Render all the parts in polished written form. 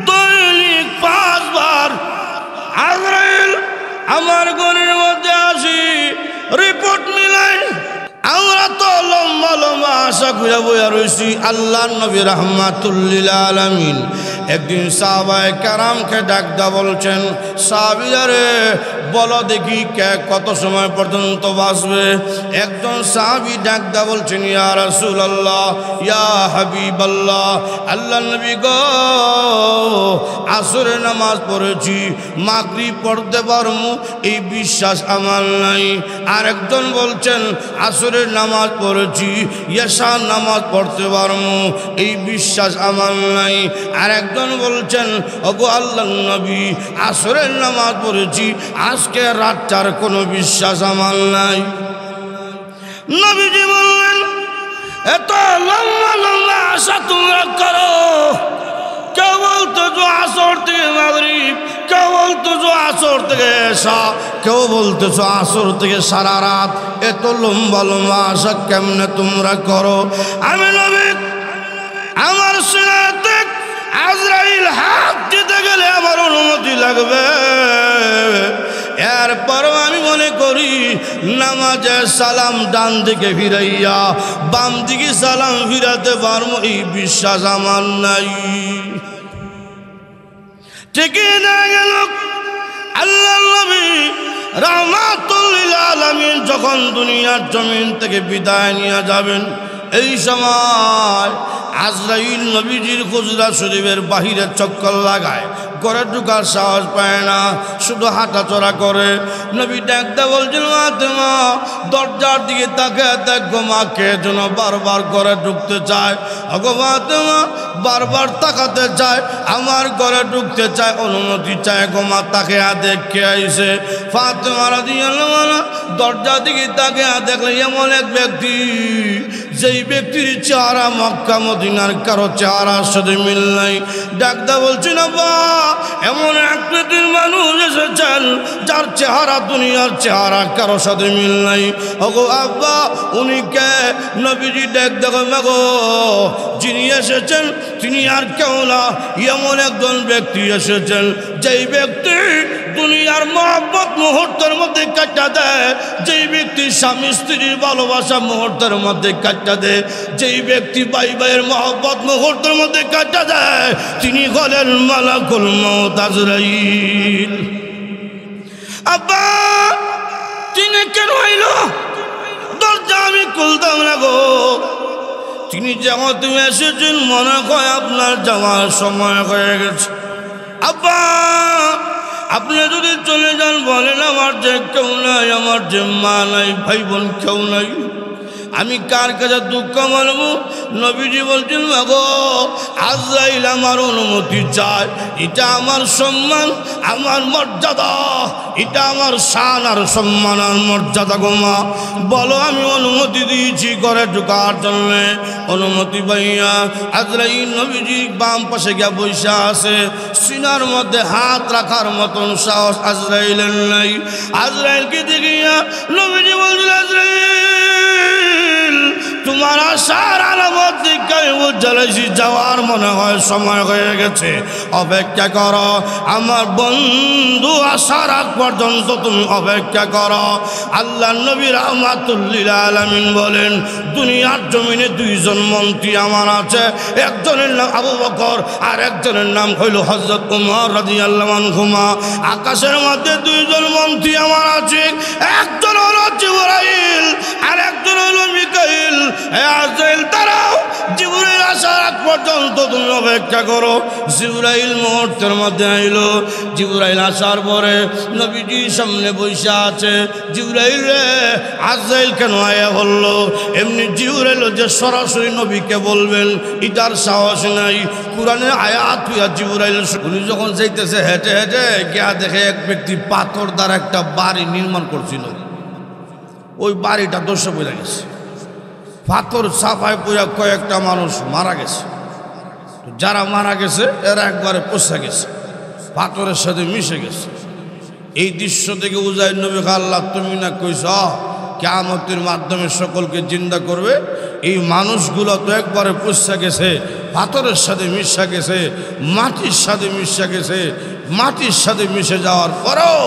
দৈনিক 5 বার আজরাইল আমার ঘরের মধ্যে আসি, রিপোর্ট মিলাই। আমরা তো লম্বা লম্বা আশা করে বইয়া রয়েছি। আল্লাহর নবী রাহমাতুল লিল আলামিন একদিন সাহাবায়ে কেরামকে ডাকদা বলছেন, সাহাবীরা রে বলো দেখি কে কত সময় পর্যন্ত বাঁচবে। একজন সাহাবী ডাকদা বলছেন, ইয়া রাসূলুল্লাহ, ইয়া হাবিবাল্লাহ, আল্লাহর নবী গো, আসরের নামাজ পড়েছি, মাগরিব পড়তে পারমু এই বিশ্বাস আমার নাই। আরেকজন বলছেন, আসরের নামাজ পড়েছি, ইশার নামাজ পড়তে পারমু এই বিশ্বাস আমার নাই। আরেকজন বলছেন, ওগো আল্লাহর নবী, আসরের নামাজ পড়েছি, আজকে রাতটার কোনো বিশ্বাস আমার নাই। নবীজি বললেন, এত লম্বা লম্বা আশা তোমরা করো, কেউ বলতেছো আসর থেকে মাগরিব, কেউ বলতেছো আসর থেকে এশা, কেউ বলতেছো আসর থেকে সারা রাত। এত লম্বা লম্বা আশা কেমনে তোমরা করো? আমি নবী, আমার সিনাতে আজরাইল হাত দিতে গেলে আমার অনুমতি লাগবে। এরপরও আমি মনে করি নামাজে সালাম ডান দিকে ফিরাইয়া বাম দিকে সালাম ফিরাতে পারবো এই বিশ্বাস আমার নাই। ঠিকই না গেল আল্লাহর নবী রাহমাতুল লিল আলামিন যখন দুনিয়ার জমিন থেকে বিদায় নিয়ে যাবেন, এই সময় আজরাইল নবীজির হুজরা শরীফের বাহিরে চক্কর লাগায়, ঘরে ঢুকার সাহস পায় না, শুধু হাঁটাচড়া করে। নবী ডাকতে বলছেন, ফাতেমা দরজার দিকে তাকে দেখো, মা কে যেন বারবার ঘরে ঢুকতে চায়। ওগো ফাতেমা বারবার তাকাতে চায়, আমার ঘরে ঢুকতে চায়, অনুমতি চায় গো মা, তাকে দেখে আইসে। ফাতেমা রাদিয়াল্লাহু আনহা দরজার দিকে তাকে দেখলে এমন এক ব্যক্তি, যেই ব্যক্তির চেহারা মক্কা মদিনার কারো চেহারার সাথে মিল নাই। ডাকদা বলছেন, আব্বা এমন এক পৃথিবীর মানুষ এসেছেন যার চেহারা দুনিয়ার চেহারা কারো সাথে মিল নাই। ওগো আব্বা উনি কে? নবীজি ডাক দেখো, মাগো যিনি এসেছেন তিনি আর কেউ না, এমন একজন ব্যক্তি এসেছেন যেই ব্যক্তি দুনিয়ার মহব্বত মুহূর্তের মধ্যে কাটা দেয়, যেই ব্যক্তি স্বামী স্ত্রীর ভালোবাসা মুহূর্তের মধ্যে কাটা দেয়, যেই ব্যক্তি ভাই ভাইয়ের মহব্বত মুহূর্তের মধ্যে কাটা দেয়, তিনি হলেন মালাকুল মউত আজরাইল। আব্বা তিনি কেন আইল? দরজা আমি খুলতাম না গো। তিনি যেমন তুমি এসেছেন মনে হয় আপনার যাওয়ার সময় হয়ে গেছে। আব্বা আপনি যদি চলে যান বলেন, আমার যে কেউ নাই, আমার যে মা নাই, ভাই বোন কেউ নাই, আমি কার কাছে দুঃখ মানবো? নবীজি বলছেন, মাগো আজরাইল আমার অনুমতি চায়, এটা আমার সম্মান, আমার মর্যাদা, এটা আমার শান আর সম্মান আর মর্যাদা গো মা। বলো আমি অনুমতি দিয়েছি ঘরে ঢোকার জন্য। অনুমতি পাইয়া আজরাইল নবীজি বাম পাশে গিয়া বৈশা আছে, সিনার মধ্যে হাত রাখার মতন সাহস আজরাইলের নাই। আজরাইলকে দেখিয়া নবীজি বলছেন, আজরাইল তোমার আশার আলামত দিকে জ্বালাইছি, যাওয়ার মনে হয় সময় হয়ে গেছে, অপেক্ষা করো আমার বন্ধু আসার আগ পর্যন্ত তুমি অপেক্ষা করো। আল্লাহ নবী রাহমাতুল লিল আলামিন বলেন, দুনিয়ার জমিনে দুইজন মন্ত্রী আমার আছে, একজনের নাম আবু বকর আর একজনের নাম হইল হযরত ওমর রাদিয়াল্লাহু আনহুমা। আকাশের মধ্যে দুইজন মন্ত্রী আমার আছে, একজন হলো জিবরাইল আর একজন হলো মিকাইল। আজরাইল তারাও জিবরাইল আসার আগ পর্যন্ত তুমি অপেক্ষা করো। জিবরাইল মুহূর্তের মধ্যে আইলো। জিবরাইল আসার পরে নবীজির সামনে বসে আছে। জিবরাইল রে আজরাইল কেন আয়া বললো? এমনি জিবরাইল যে সরাসরি নবীকে বলবেন এটার সাহস নাই। কুরআনের আয়াত হইয়া জিবরাইল উনি যখন যাইতেছে হেঁটে হেঁটে গিয়া দেখে এক ব্যক্তি পাথর দ্বারা একটা বাড়ি নির্মাণ করছিল। ওই বাড়িটা দর্শক হয়ে গেছে, পাথর চাপায় পড়া কয়েকটা মানুষ মারা গেছে। যারা মারা গেছে এরা একবারে পচে গেছে, পাথরের সাথে মিশে গেছে। এই দৃশ্য থেকে উজাইর নবী, আল্লাহ তুমি না কইছ কিয়ামতের মাধ্যমে সকলকে জিন্দা করবে, এই মানুষগুলো তো একবারে পচে গেছে, পাথরের সাথে মিশা গেছে, মাটির সাথে মিশা গেছে। মাটির সাথে মিশে যাওয়ার পরেও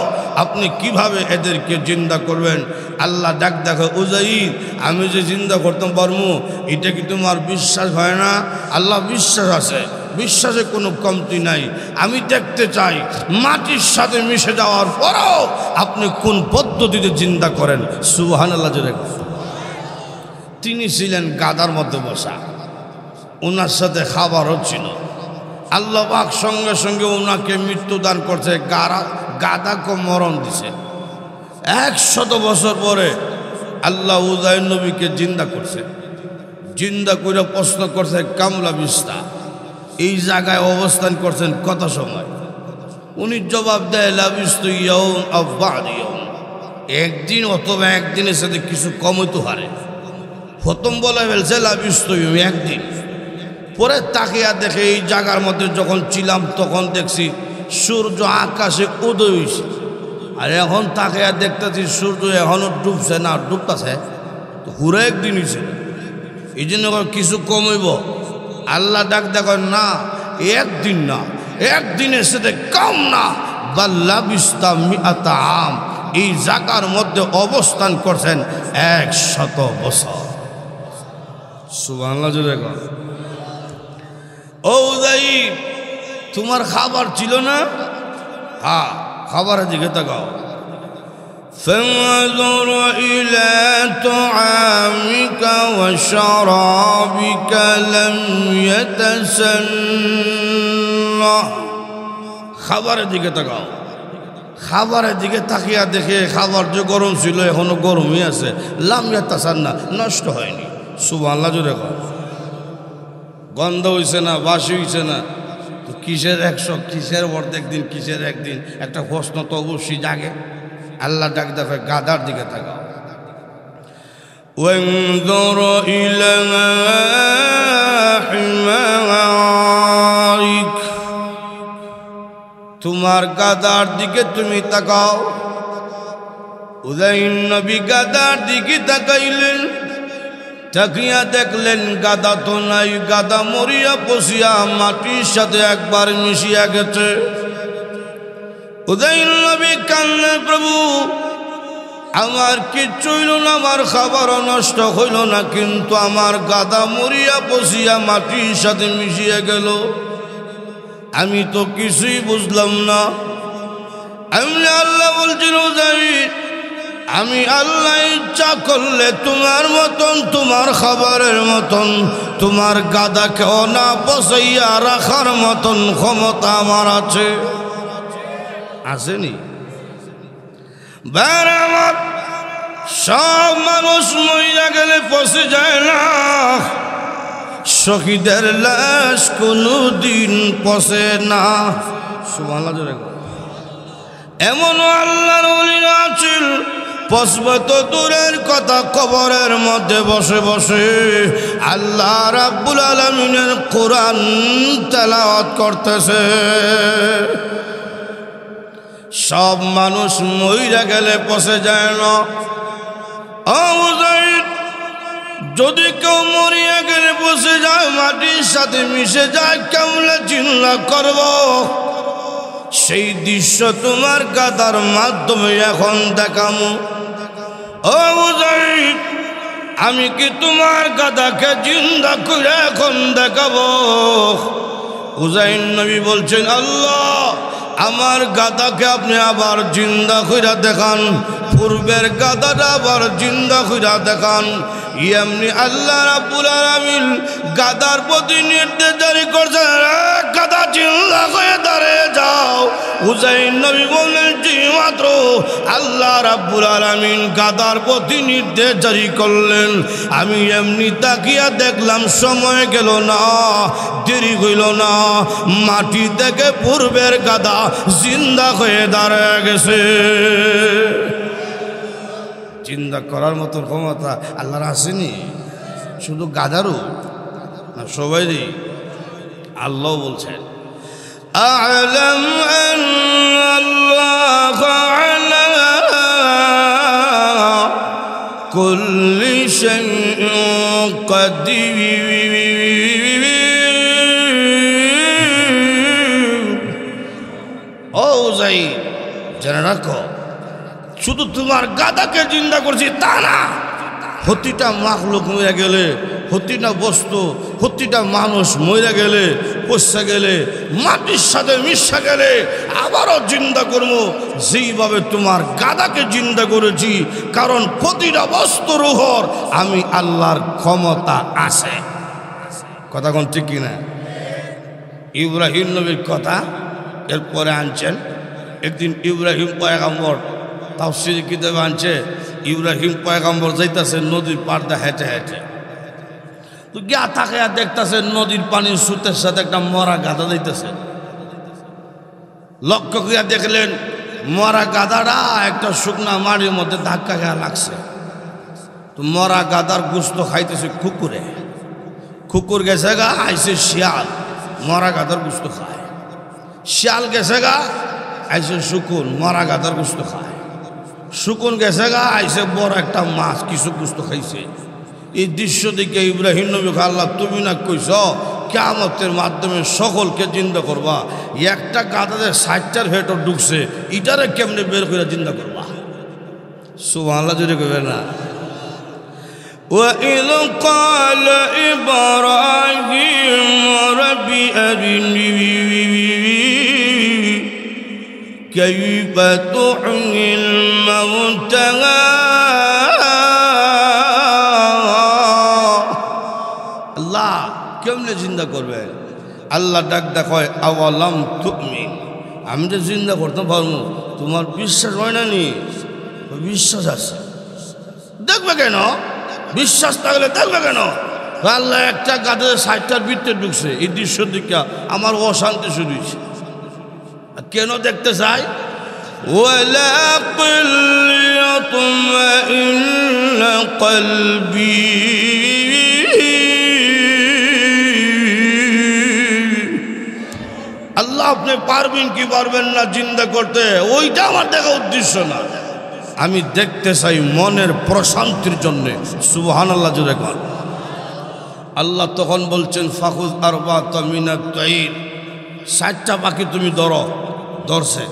আপনি কিভাবে এদেরকে জিন্দা করবেন? আল্লাহ ডাক দেখো, উযাইর আমি যে জিন্দা করতে পারবো এটা কি তোমার বিশ্বাস হয় না? আল্লাহ বিশ্বাস আছে, বিশ্বাসে কোনো কমতি নাই। আমি দেখতে চাই মাটির সাথে মিশে যাওয়ার পরেও আপনি কোন পদ্ধতিতে জিন্দা করেন। সুবহানাল্লাহ জোরে। তিনি ছিলেন গাদার মধ্যে বসা, ওনার সাথে খাবার হচ্ছিল। আল্লাহ পাক সঙ্গে সঙ্গে ওনাকে মৃত্যুদান করছে, গাদাকে মরণ দিছে। 100 বছর পরে আল্লাহ উযাইর নবীকে জিন্দা করছে। জিন্দা করে প্রশ্ন করছে, কামলা বিস্তা এই জায়গায় অবস্থান করছেন কত সময়? উনি জবাব দেয়, লাবিস্তু ইয়াউম আও বা'দ ইয়াউম, একদিন অথবা একদিনের সাথে কিছু কম হইতে পারে। প্রথম বলে ফেলছে লাবিস্তু ইয়াউম, একদিন। পরে তাকিয়া দেখে এই জায়গার মধ্যে যখন ছিলাম তখন দেখছি সূর্য আকাশে উদয় হয়েছে। আর এখন তাকিয়া দেখতেছি সূর্য এখনও ডুবছে না, ডুবতেছে। তো হুরে একদিন হয়েছে, এই জন্য কিছু কমইব। আল্লাহ ডাক দেখো, না একদিন না, একদিনের সাথে কম না, বাল্লা বিস্তা মিআতা আম, এই জায়গার মধ্যে অবস্থান করছেন 100 বছর। সুবহানাল্লাহ জোরে কর। ও উযাইর, তোমার খাবার ছিল না? হ্যাঁ, খাবারের দিকে তাকাও। فانظر إلى طعامك وشرابك لم يتسنه, খাবারের দিকে তাকাও। খাবারের দিকে তাকিয়া দেখে খাবার যে গরম ছিল এখনো গরমই আছে, লাম ইয়াতাসান্না, নষ্ট হয়নি। সুবহানাল্লাহ জোরে কর। গন্ধ হইছে না, বাসি হইছে না, তো কিসের 100, কিসের অর্ধেক দিন, কিসের একদিন? একটা প্রশ্ন তো অবশ্যই জাগে। আল্লাহ ডাক দেখে, গাদার দিকে তাকাও। ওয়ানজুর ইলা হিমারিক, তোমার গাদার দিকে তুমি তাকাও। উযাইর নবী গাদার দিকে তাকাইলেন, তাকিয়া দেখলেন গাদা তো নাই, গাদা মরিয়া পচিয়া মাটির সাথে একবার মিশিয়া গেছে। উযাইর নবী কান্না, প্রভু আমার কিচ্ছু হইল না, আমার খাবারও নষ্ট হইল না, কিন্তু আমার গাদা মরিয়া পচিয়া মাটির সাথে মিশিয়া গেল, আমি তো কিছুই বুঝলাম না। আমি আল্লাহ বলছেন, উযাইর আমি আল্লাহ ইচ্ছা করলে তোমার মতন, তোমার খাবারের মতন, তোমার গাদাকেও না পচাইয়া রাখার মতন ক্ষমতা আমার আছে। আসেনি? বাইরে আমার সব মানুষ মরিয়া গেলে পচে যায় না, শহীদের লাশ কোনদিন পচে না। সুবহানাল্লাহ জোরে কর। এমনও আল্লাহর ওলিরা আছেন, পচবে তো দূরের কথা, কবরের মধ্যে বসে বসে আল্লাহ রাব্বুল আলামিনের কোরআন তেলাওয়াত করতেছে। সব মানুষ মইরা গেলে পচে যায় না। ও উযাইর, যদি কেউ মরিয়া গেলে পচে যায়, মাটির সাথে মিশে যায়, কেমনে চিন্তা করব? সেই দৃশ্য তোমার গাদার মাধ্যমে এখন দেখামু। ও উযাইর, আমি কি তোমার গাদাকে জিন্দা করে এখন দেখাবো? উযাইর নবী বলছেন, আল্লাহ আমার গাদাকে আপনি আবার জিন্দা কইরা দেখান, পূর্বের গাদাটা আবার জিন্দা কইরা দেখান। এমনি আল্লাহ রাব্বুল আলামিন গাদার প্রতি নির্দেশ জারি করছেন, গাদা জিন্দা করে দাঁড়িয়ে যাও। উযাইর নবী বললেন, জি মাত্র আল্লাহ রাব্বুল আলামিন গাদার প্রতি নির্দেশ জারি করলেন। আমি এমনি তাকিয়া দেখলাম, সময় গেল না, দেরি হইল না, মাটি থেকে পূর্বের গাদা জিন্দা হয়ে দাঁড়িয়ে গেছে। চিন্তা করার মতো ক্ষমতা আল্লাহর আসেনি? শুধু গাদারও না, সবাইরই। আল্লাহ বলছেন, আ'লাম আন্নাল্লাহ আলা কুল্লি শাইইন কাদির। ইব্রাহিম জেনে রাখো, শুধু তোমার গাদাকে জিন্দা করছি তা না, প্রতিটা মাখলুক মরে গেলে, প্রতিটা বস্তু, প্রতিটা মানুষ মরে গেলে, পচা গেলে, মাটির সাথে মিশা গেলে আবারও জিন্দা করবো, যেইভাবে তোমার গাদাকে জিন্দা করেছি। কারণ প্রতিটা বস্তুর উপর আমি আল্লাহর ক্ষমতা আছে। কথা কোন ঠিক কিনা? ইব্রাহিম নবীর কথা এরপরে আনছেন। একদিন ইব্রাহিম পয়গম্বর তাফসীর কিতাবে আনছে, ইব্রাহিম পয়গম্বর যাইতেছে নদীর পাড় দিয়ে হেঁটে হেঁটে, তো গিয়া থাকে আর দেখতেছে নদীর পানির স্রোতের সাথে একটা মরা গাদা যাইতেছে। লক্ষ্য করিয়া দেখলেন মরা গাদাটা একটা শুকনা মাটির মধ্যে ধাক্কা খেয়া লাগছে। তো মরা গাদার গোশত খাইতেছে কুকুরে। কুকুর গেছে গা, আইসে শিয়াল, মরা গাদার গোশত খায়। শিয়াল গেছে গা, আইসে শুকুন, মরা গাদার গোশত খায়। শুকুন গেছে গা, আইসে বড় একটা মাছ কিছু গোশত খাইছে। এই দৃশ্য দেখে ইব্রাহিম নবী, আল্লাহ তুমি না কইস কিয়ামতের মাধ্যমে সকলকে জিন্দা করবা, একটা গাদাতে 60টার ভেতর ঢুকছে, ইটারে কেমনে বের করে জিন্দা করবা? সুবহানাল্লাহ জোরে কইবেন না? وَإِذْ قَالَ إِبْرَاهِيمُ رَبِّ أَرِنِي كَيْفَ تُحْيِي الْمَوْتَى আল্লাহ কেমনে জিন্দা করবে? আল্লাহ ডাক কয় আওয়ালাম তুমিন, আমি যে জিন্দা করতে পারবো, তোমার বিশ্বাস হয় না? নি বিশ্বাস আছে, দেখবে কেন? বিশ্বাস থাকলে দেখবে কেন? আল্লাহ একটা গাদে 60টার ভিতরে ঢুকছে, এই দৃশ্য দিকে আমার অশান্তি শুরু হয়েছে। কেন দেখতে চাই? ওয়ালা ইয়াতমাইন্না কলবি, আল্লাহ আপনি পারবেন কি পারবেন না জিন্দা করতে, ওইটা আমার দেখা উদ্দেশ্য না। আমি দেখতে চাই মনের প্রশান্তির জন্য। সুবহানাল্লাহ জোরে কর। আল্লাহ তখন বলছেন ফাখুজ আরবাতা মিনাত তাইর, 60টা পাখি তুমি ধরো। ধরছে,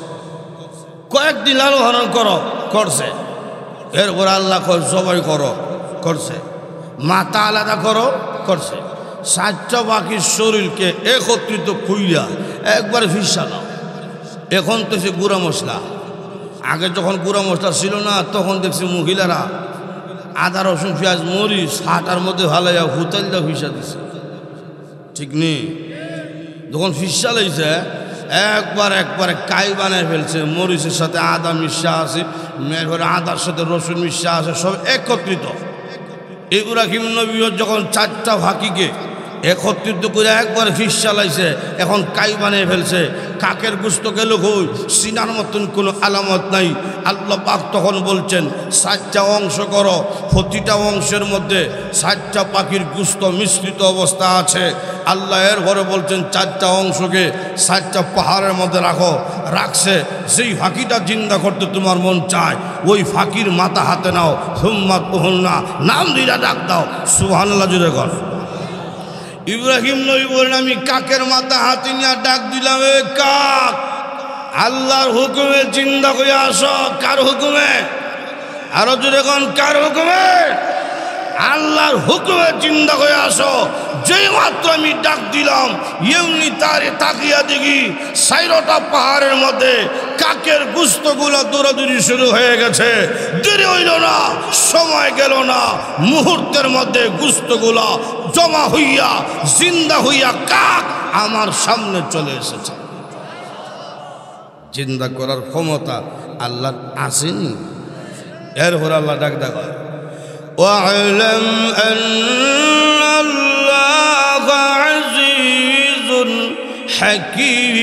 কয়েকদিন লালন পালন করো, করছে। এরপর আল্লাহ কয় জবাই করো, করছে। মাথা আলাদা করো, করছে। 60টা পাখির শরীরকে একত্রিত কইরা একবার ফিসা দাও। এখন তো সে গুঁড়া মশলা, আগে যখন গুঁড়া মশলা ছিল না, তখন দেখছি মহিলারা আদা রসুন পেঁয়াজ মরিচ হাটার মধ্যে ভালাইয়া হুতাইলটা ফিসা দিছে, ঠিক নেই? যখন ফিসা লাইছে একবারে কাই বানায় ফেলছে, মরিচের সাথে আদা মিশা আছে, মেয়ের আদার সাথে রসুন মিশা আছে, সব একত্রিত। ইব্রাহিম নবী যখন 4টা ফাঁকিকে একত্রিত করে একবার ফিস চালাইছে, এখন কাই বানিয়ে ফেলছে। কাকের গোশত গেল কই, সিনার মতন কোনো আলামত নাই। আল্লাহ পাক তখন বলছেন 60টা অংশ করো, প্রতিটা অংশের মধ্যে 60টা পাখির গোশত মিশ্রিত অবস্থা আছে। আল্লাহ এর ঘরে বলছেন 4টা অংশকে 60টা পাহাড়ের মধ্যে রাখো। রাখছে, যেই ফাঁকিটা জিন্দা করতে তোমার মন চায়, ওই ফাঁকির মাথা হাতে নাও, হুম্মা তুহুন্না, নাম দিলা ডাক দাও। সুবহানাল্লাহ জুড়ে কর। ইব্রাহিম নবী বলেন আমি কাকের মাথা হাতে নিয়ে ডাক দিলাম, এ কাক, আল্লাহর হুকুমে জিন্দা করে আসো। কার হুকুমে? আরো জোরে কোন, কার হুকুমে? আল্লাহর হুকুমে জিন্দা করে আসো। যেই মাত্র আমি ডাক দিলাম, এমনি তারে তাকিয়া দেখি 4টা পাহাড়ের মধ্যে কাকের গোশতগুলো দৌড়াদৌড়ি শুরু হয়ে গেছে। দেরি হইল না, সময় গেল না, মুহূর্তের মধ্যে গোশতগুলো জমা হইয়া জিন্দা হইয়া কাক আমার সামনে চলে এসেছে। জিন্দা করার ক্ষমতা আল্লাহর আসেনি। এরপর আল্লাহ ডাক দেখা, ওয়া'লাম আন্নাল্লাহা আজিজুন হাকীম।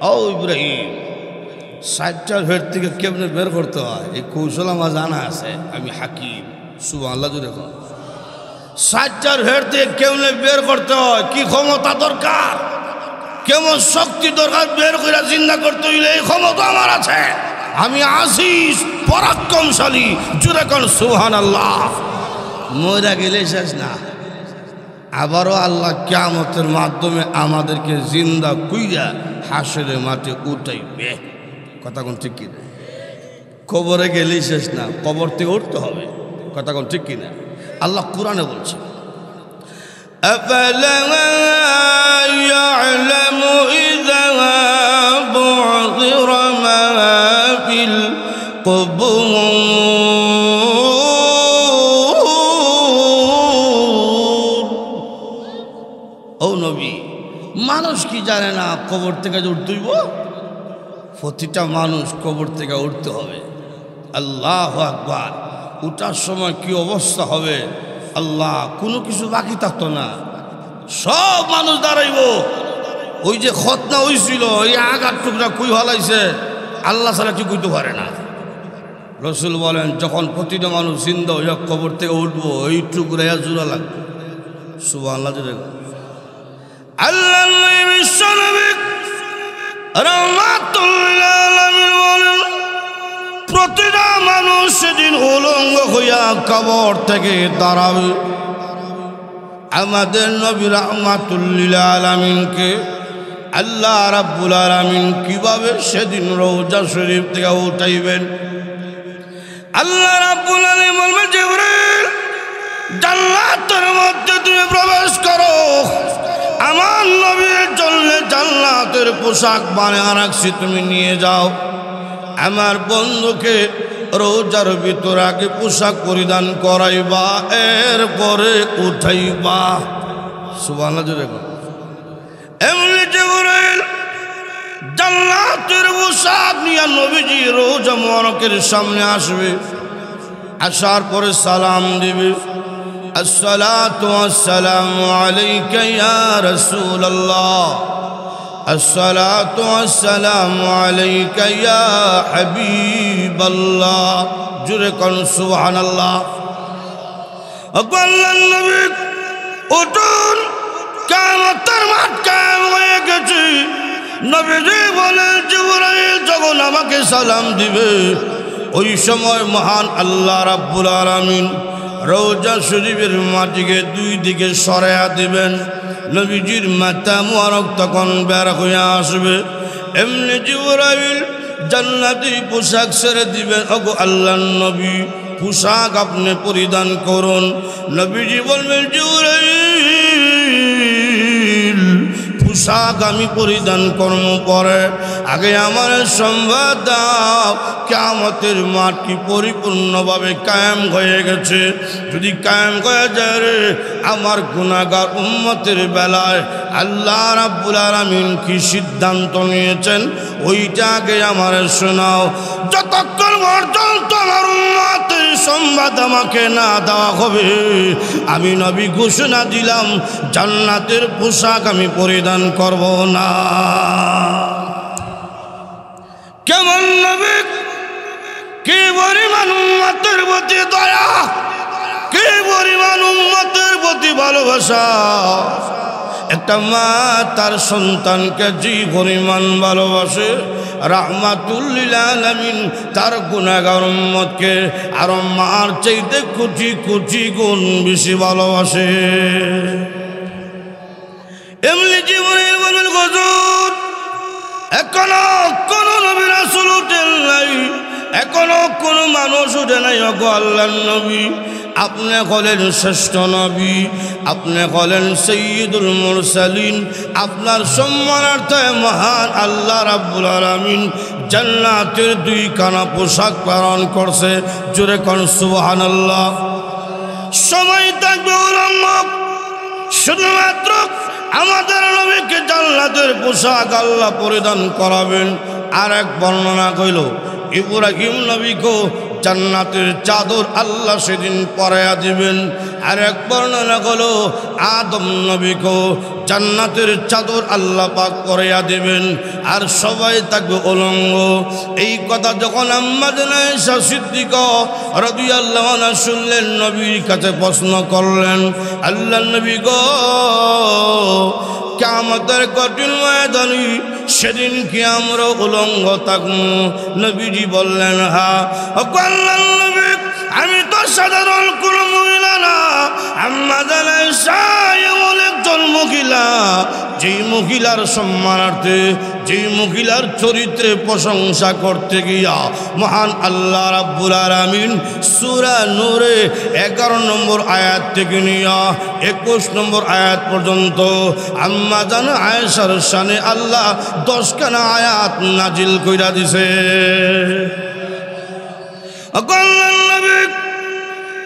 ও ইব্রাহিম, 60টার ভের থেকে কেমনে বের করতে হয় এই কৌশল আমার জানা আছে, আমি হাকিম। সুবহানাল্লাহ জোরে কর। 60টার ভের থেকে কেমনে বের করতে হয়, কি ক্ষমতা দরকার, কেমন শক্তি দরকার, বের করে জিন্দা করতে হইলে এই ক্ষমতা আমার আছে। আমি আজিজ পরাক্রমশালী। জোরে কর সুবহানাল্লাহ। মরা গেলে শেষ না, আবারও আল্লাহ কিয়ামতের মাধ্যমে আমাদেরকে জিন্দা কইরা হাসরের মাঠে উঠাইবে। কথা কোন ঠিক কিনা? কবরে গেলেই শেষ না, কবর থেকে উঠতে হবে। কথা কোন ঠিক কিনা? আল্লাহ কোরআনে বলছে أفلا يعلم إذا بعثر ما في القبور ও নবী, মানুষ কি জানে না কবর থেকে উঠতে হইব? প্রতিটা মানুষ কবর থেকে উঠতে হবে। আল্লাহু আকবার। উঠার সময় কি অবস্থা হবে আল্লাহ, কোনো কিছু বাকি থাকতো না, সব মানুষ দাঁড়াইব। ওই যে খতনা হইছিল এই আগার টুকরা কুই হলাইছে আল্লাহ ছাড়া কি কইতে পারে না। রসুল বলেন যখন প্রতিটা মানুষ জিন্দা হইয়া কবর থেকে উঠবো এই টুকরা জোড়া লাগবে। সুবহানাল্লাহ। আল্লাহ প্রতিটা মানুষ সেদিন উলঙ্গ হইয়া কবর থেকে দাঁড়াবে। আমাদের নবী রাহমাতুল লিল আলামিনকে আল্লাহ রাব্বুল আলামিন কিভাবে সেদিন রওজা শরীফ থেকে উঠাইবেন? আল্লাহ রাব্বুল আলামিন বলবেন জিবরিল জান্নাতের মধ্যে তুমি প্রবেশ করো, আমার নবীর জন্য জান্নাতের পোশাক বানিয়ে রাখছি, তুমি নিয়ে যাও। আমার বন্ধুকে রোজার ভিতর আগে পোশাক পরিধান করাইবা, এরপরে উঠাইবা। সুবহানাল্লাহ। এমনি জিবরাইল জান্নাতের পোশাক নিয়ে নবীজি রোজা মোবারকের সামনে আসবে। আসার পরে সালাম দিবে, আসসালাতু ওয়াসসালামু আলাইকা ইয়া রাসূলুল্লাহ, আসসালাতু ওয়াসসালামু আলাইকা ইয়া হাবিবাল্লাহ। জোরে কোন সুবহানাল্লাহ। আল্লাহর নবী উঠুন, কিয়ামতের মাঠ কায়েম হয়ে গেছে। নবীজি বলেন জিবরাইল যখন আমাকে সালাম দিবে ওই সময় মহান আল্লাহ রাব্বুল আলামিন রওজা শরীফের মাটিকে দুই দিকে সরাইয়া দিবেন। নবীজির মাথা মুবারক তখন বের হয়ে আসবে। এমনি জিবরাইল জান্নাতি পোশাক ছেড়ে দিবেন। ওগো আল্লাহর নবী পোশাক আপনি পরিধান করুন। নবীজি বলবেন জিবরাইল পোশাক আমি পরিধান করব পরে, আগে আমার সংবাদ দাও কিয়ামতের মাঠ কি পরিপূর্ণভাবে কায়েম হয়ে গেছে? যদি কায়েম হয়ে যায় রে আমার গুনাহগার উম্মতের বেলায় আল্লাহ রাব্বুল আলামিন কি সিদ্ধান্ত নিয়েছেন ওইটা আগে আমার শোনাও। যতক্ষণ পর্যন্ত আমার উম্মতের সংবাদ আমাকে না দেওয়া হবে আমি নবী ঘোষণা দিলাম জান্নাতের পোশাক আমি পরিধান করব না। কেমন নবী, কি পরিমাণ উম্মতের প্রতি দয়া, কি পরিমাণ উম্মতের প্রতি ভালোবাসা। একটা মা তার সন্তানকে যে পরিমাণ ভালোবাসে, রাহমাতুল লিল আলামিন তার গুনাহগার উম্মতকে আর মার চাইতে কোটি কোটি গুণ বেশি ভালোবাসে। এমনি জীবনের বলেন হুজুর এখনো কোন নবী রাসূল উঠেন নাই, এখনো কোন মানুষ উঠে নাই। ওগো আল্লাহর নবী আপনি হলেন শ্রেষ্ঠ নবী, আপনি হলেন সাইয়্যিদুল মুরসালিন। আপনার সম্মানার্থে মহান আল্লাহ রাব্বুল আলামিন জান্নাতের দুইখানা পোশাক প্রেরণ করছে। জোরে কোন সুবহানাল্লাহ। সময় থাকবে উলঙ্গ, শুধুমাত্র আমাদের নবীকে জান্নাতের পোশাক আল্লাহ পরিধান করাবেন। আর এক বর্ণনা কইল ইব্রাহিম নবীকে জান্নাতের চাদর আল্লাহ সেদিন পরাইয়া দিবেন। আর এক বর্ণনা হলো আদম নবীকে জান্নাতের চাদর আল্লাহ পাক পরাইয়া দিবেন, আর সবাই থাকবে উলঙ্গ। এই কথা যখন আম্মা জানা আয়েশা সিদ্দিকা রাদিয়াল্লাহু আনহা শুনলেন, নবীর কাছে প্রশ্ন করলেন, আল্লাহর নবী গো কিয়ামতের কঠিন ময়দানে সেদিন কি আমরা উলঙ্গ থাকবো? নবীজি বললেন হ্যাঁ। আল্লাহর নবী আমি তো সাধারণ কোন মহিলা না, আম্মা জানা আয়েশা মহিলার সম্মানার্থে, যেই মহিলার চরিত্রে প্রশংসা করতে গিয়া মহান আল্লাহ রাব্বুল আলামিন সূরা নূরে 11 নম্বর আয়াত থেকে নিয়া 21 নম্বর আয়াত পর্যন্ত আম্মা জান আয়েশার শানে আল্লাহ 10খানা আয়াত নাজিল কইরা দিছে।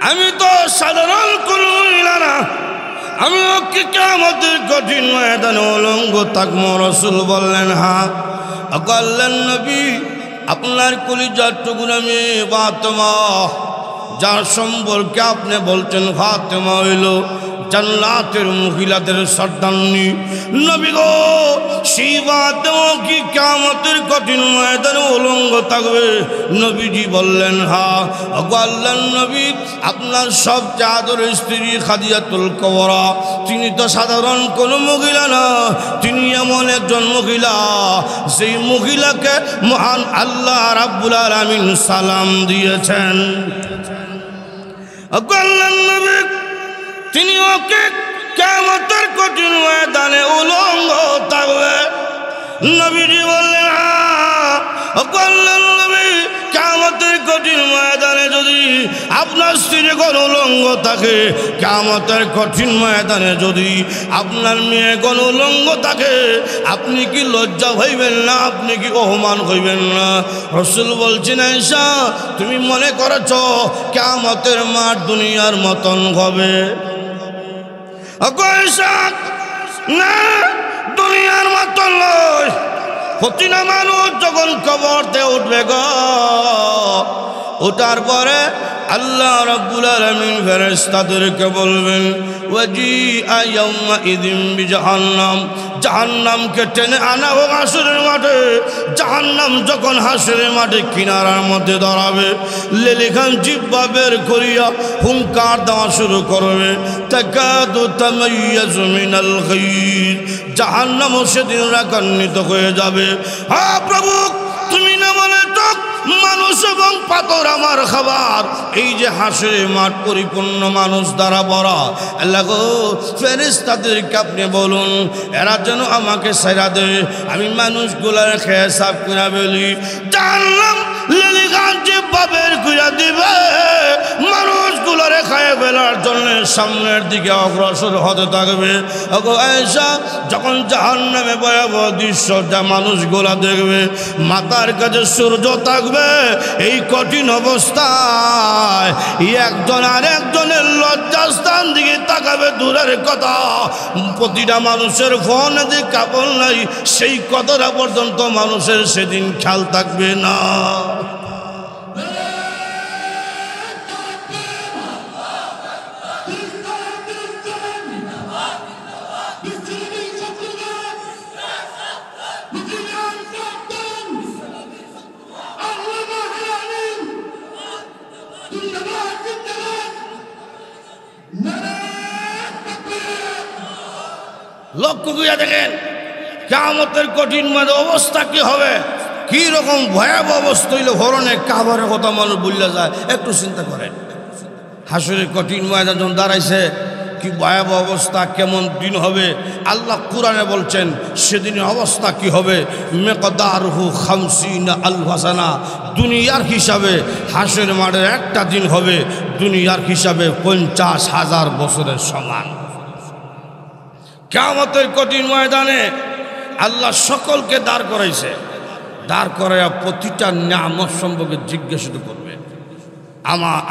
আমি তো সাধারণ কোন মহিলা না, আমি কি কিয়ামতের কঠিন ময়দানে উলঙ্গ থাকবো? রাসূল বললেন হ্যাঁ। আল্লাহর নবী আপনার কলিজার টুকরা মেয়ে ফাতেমা, যার সম্পর্কে আপনি বলছেন ফাতেমা হইল জান্নাতের মহিলাদের সর্দারনী, নবী গো সেই ফাতেমা কি কিয়ামতের কঠিন ময়দানে উলঙ্গ থাকবে? নবীজি বললেন হ্যাঁ। আল্লাহর নবী আপনার সবচেয়ে আদরের স্ত্রী খাদিজাতুল কুবরা, তিনি তো সাধারণ কোনো মহিলা না, তিনি এমন একজন মহিলা সেই মহিলাকে মহান আল্লাহ রাব্বুল আলামিন সালাম দিয়েছেন। আল্লাহর নবী তিনি ওকে কিয়ামতের কঠিন ময়দানে উলঙ্গ থাকবে। নবীজি বললেন আল্লাহর নবী কিয়ামতের কঠিন ময়দানে যদি আপনার স্ত্রী কোন উলঙ্গ থাকে, কিয়ামতের কঠিন ময়দানে যদি আপনার মেয়ে কোন উলঙ্গ থাকে, আপনি কি লজ্জা হইবেন না? আপনি কি অপমান হইবেন না? রাসূল বলছেন আয়েশা তুমি মনে করেছ কিয়ামতের মাঠ দুনিয়ার মতন হবে? না, দুনিয়ার মতন নয়। প্রতিটা মানুষ যখন কবরতে উঠবে গো, ওঠার পরে আল্লাহ রাব্বুল আলামিন ফেরেশতাদেরকে বলবেন ওয়াজিআ ইয়াউমাইযিন বিজাহান্নাম, জাহান্নামকে টেনে আনা হোক হাসরের মাঠে। জাহান্নাম যখন হাসরের মাঠে কিনারার মধ্যে দাঁড়াবে, লেলিখান জিহ্বা বের করিয়া হুঙ্কার দেওয়া শুরু করবে, তাকাদু তামাইয়াজু মিনাল গায়জ, জাহান্নামও সেদিন রাগান্বিত হয়ে যাবে। হ্যাঁ প্রভু, তুমি না বলে তো মানুষ এবং পাথর আমার খাবার। এই যে হাসরের মাঠ পরিপূর্ণ মানুষ দ্বারা ভরা, আল্লাহ গো ফেরেশতাদেরকে আপনি বলুন এরা যেন আমাকে ছেড়ে দেয়, আমি মানুষগুলার খেয়ে সাফ করে ফেলি। জাহান্নাম লেলিগান জিহ্বা বের করে দিবে, মানুষগুলারে খেয়ে ফেলার জন্য সামনের দিকে অগ্রসর হতে থাকবে। ওগো আয়েশা, যখন জাহান্নামে ভয়াবহ দৃশ্য যা মানুষগুলা দেখবে, মাথার কাছে সূর্য থাকবে, এই কঠিন অবস্থায় একজন আর একজনের লজ্জাস্থান দিকে তাকাবে দূরের কথা, প্রতিটা মানুষের ফোনে যে কাপড় নাই সেই কথাটা পর্যন্ত মানুষের সেদিন খেয়াল থাকবে না। লক্ষ্য করিয়া দেখেন কিয়ামতের কঠিন অবস্থা কি হবে, কি রকম ভয়াবহ অবস্থা হইলে হরণে কাবারের কথা মানুষ ভুলে যায়। একটু চিন্তা করেন, হাসরের কঠিন ময়দান যখন দাঁড়াইছে, কি ভয়াবহ অবস্থা, কেমন দিন হবে। আল্লাহ কুরআনে বলছেন সেদিনের অবস্থা কি হবে। মিকদারহু 50 আলফ সানা, দুনিয়ার হিসাবে হাসরের মাঠের একটা দিন হবে দুনিয়ার হিসাবে 50,000 বছরের সমান। কিয়ামতের কঠিন ময়দানে আল্লাহ সকলকে দাঁড় করাইছে, দাঁড় করাইয়া প্রতিটা নিয়ামত সম্পর্কে জিজ্ঞাসিত করবে।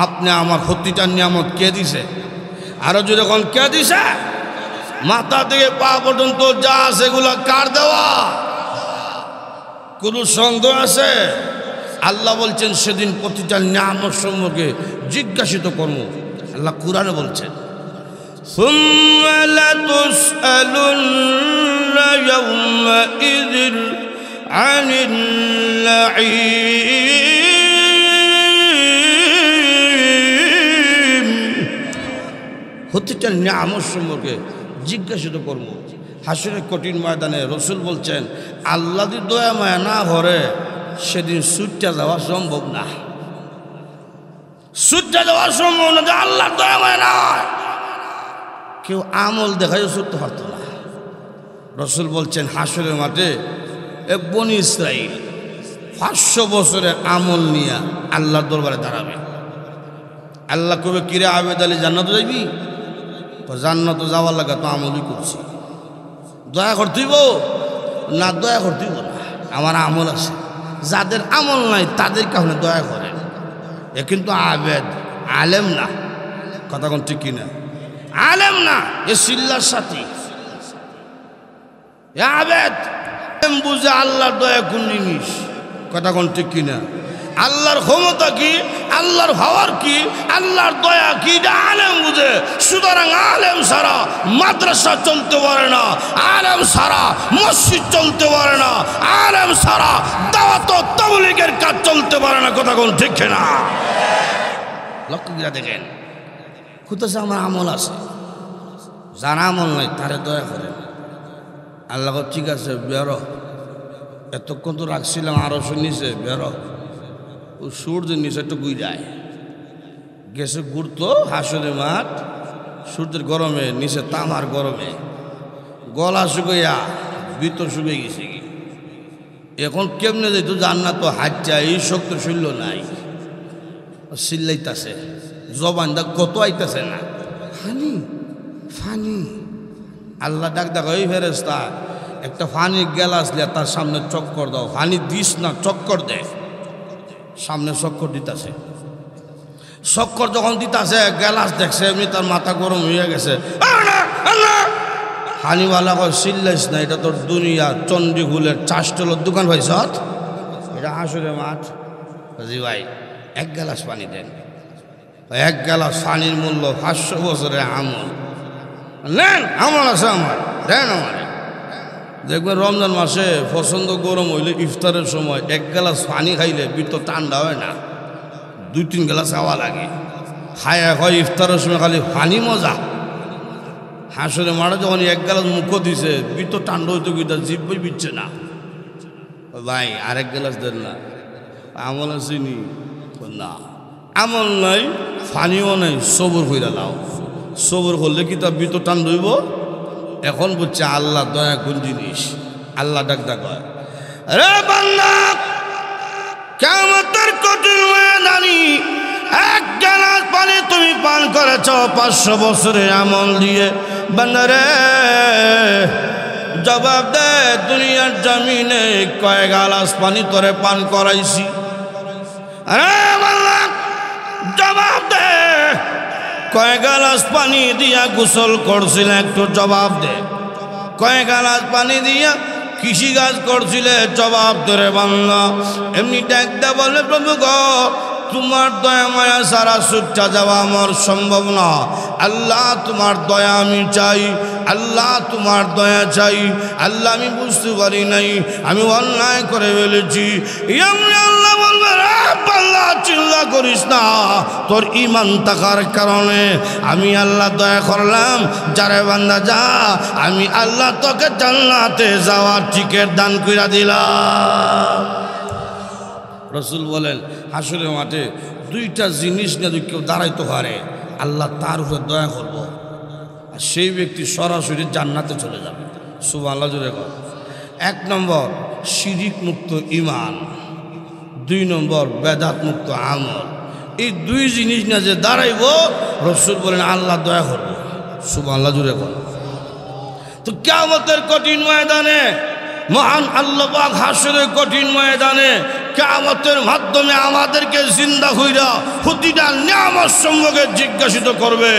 আপনি আমার প্রতিটা নিয়ামত কে দিছে? আরো যখন কে দিছে, মাথা থেকে পা পর্যন্ত যা সেগুলো কার দেওয়া? কোন সন্দেহ আছে? আল্লাহ বলছেন সেদিন প্রতিটা নিয়ামত সম্পর্কে জিজ্ঞাসিত করব। আল্লাহ কুরআনে বলছেন ثم لتسألن يومئذ عن النعيم, প্রতিটা নিয়ামত সম্পর্কে জিজ্ঞাসিত করব হাসরের কঠিন ময়দানে। রাসূল বলছেন আল্লাহ যদি দয়া মায়া না করে সেদিন ছুটে যাওয়া সম্ভব না, ছুটে যাওয়া সম্ভব না। যে আল্লাহর দয়া মায়া না, কেউ আমল দেখাই ছুটতে পারতো না। রসুল বলছেন হাসরের মাঠে এক বনি ইসরাইল 500 বছরের আমল নিয়ে আল্লাহর দরবারে দাঁড়াবে। আল্লাহ কবে কিরে আবেদ আলী জান্নাত যাইবি? তো জান্নাত যাওয়ার লাগা তো আমলই করছি, দয়া করতেইব না? দয়া করতেইব না, আমার আমল আছে। যাদের আমল নাই তাদের কারণে দয়া করেন। এ কিন্তু আবেদ, আলেম না। কথা কোন ঠিক কিনা? আলেম না, এ সিল্লার সাথে আবেদ। বুঝে আল্লাহর দয়া কোন জিনিস। কথা কোন ঠিক কিনা? আল্লাহর ক্ষমতা কি, আল্লাহর হওয়ার কি, আল্লাহর দয়া কি, এটা আলেম বুঝে। সুতরাং আলেম ছাড়া মাদ্রাসা চলতে পারে না, আলেম ছাড়া মসজিদ চলতে পারে না, আলেম ছাড়া দাওয়াত ও তাবলীগের কাজ চলতে পারে না। কথা কোন ঠিক না? লক্ষ্য করে দেখেন, কোথায় আমার আমল আছে, যার আমল নাই তারে দয়া করেন। আল্লাহ ঠিক আছে বেরো, এতক্ষণ তো রাখছিলাম আরো নিচে, বেরো। ও সূর্যের নিচে একটু গুই যায় গেছে ঘুরতো হাসরের মাঠ। সূর্যের গরমে নিচে তামার গরমে গলা শুকাইয়া ভিতর শুকিয়ে গেছে। এখন কেমনে যেত জান্নাত তো হাঁটছে, এই শক্তি শৈল্য নাই, চিল্লাইতেছে, জবানটা কত আইতেছে না, ফানি ফানি। আল্লাহ ডাক ডাক, ওই ফেরেশতা একটা ফানির গ্লাস লিয়া তার সামনে চক্কর দাও। ফানি দিস না, চক্কর দেয়। সামনে চক্কর দিতেছে। চক্কর যখন দিতেছে গ্লাস দেখছে এমনি তার মাথা গরম হয়ে গেছে। ফানিওয়ালা কয় চিল্লাইস না, এটা তোর দুনিয়া চন্ডীগুলের চাষটলের দোকান ভাইস, এটা হাসরের মাঠ। জি ভাই, এক গ্লাস পানি দেন। এক গ্লাস পানির মূল্য 500 বছরের আমল। নেন, আমল আছে আমার, দেন আমার। দেখবেন রমজান মাসে পছন্দ গরম হইলে ইফতারের সময় এক গ্লাস পানি খাইলে ভিতর ঠান্ডা হয় না, 2-3 গ্লাস খাওয়া লাগে। খায় হয় ইফতারের সময় খালি পানি মজা। হাসরে মাঠে যখন এক গ্লাস মুখ দিছে ভিতর ঠান্ডা হইতে গিয়ে জিভই বিচ্ছে না। ভাই আরেক গ্লাস দেন না, আমল আসেনি না, আমল নাই, পানিও নাই, সবর হইয়া লাও। সবর করলে কি তার ভিতর ঠান্ডা হইব? এখন বুঝছে আল্লাহ দয়া কোন জিনিস। আল্লাহ ডাক ডাক, রে বান্দা, কিয়ামতের কঠিন ময়দানে এক গ্লাস পানি তুমি পান করেছ 500 বছরের আমল দিয়ে। বান্দা রে জবাব দে, দুনিয়ার জমিনে কয় গ্লাস পানি তোরে পান করাইছি? রে বান্দা জবাব দে, কয় গ্লাস পানি দিয়া গোসল করছিল? একটু জবাব দে। কয় গ্লাস পানি দিয়া কৃষি কাজ করছিলে? জবাব ধরে বাংলা। এমনি ডাকতে বলে, প্রভু গো, তোমার দয়া মায়া সারা ছুটটা যাওয়া আমার সম্ভব না। আল্লাহ তোমার দয়া আমি চাই, আল্লাহ তোমার দয়া চাই। আল্লাহ আমি বুঝতে পারি নাই, আমি অন্যায় করে ফেলেছি। আল্লাহ বলবে, আল্লাহ চিল্লা করিস না, তোর ঈমান থাকার কারণে আমি আল্লাহ দয়া করলাম। যারে বান্দা যা, আমি আল্লাহ তোকে জান্নাতে যাওয়ার টিকিট দান কইরা দিলাম। রসুল বলেন হাসরের মাঠে 2টা জিনিস নিয়ে কেউ দাঁড়াইতে পারে, আল্লাহ তার উপর দয়া করব, আর সেই ব্যক্তি সরাসরি জান্নাতে চলে যাবে। সুবহানাল্লাহ জোরে কর। 1 নম্বর শিরিক মুক্ত ঈমান, 2 নম্বর বেদাত মুক্ত আমল। এই 2 জিনিস নিয়ে যে দাঁড়াইব, রসুল বলেন আল্লাহ দয়া করব। সুবহানাল্লাহ জোরে কর। তো কিয়ামতের কঠিন ময়দানে, মহান আল্লাহ পাক হাসরের কঠিন ময়দানে কিয়ামতের মাধ্যমে আমাদেরকে জিন্দা হইরা প্রতিটা নিয়ামত সম্পর্কে জিজ্ঞাসিত করবে।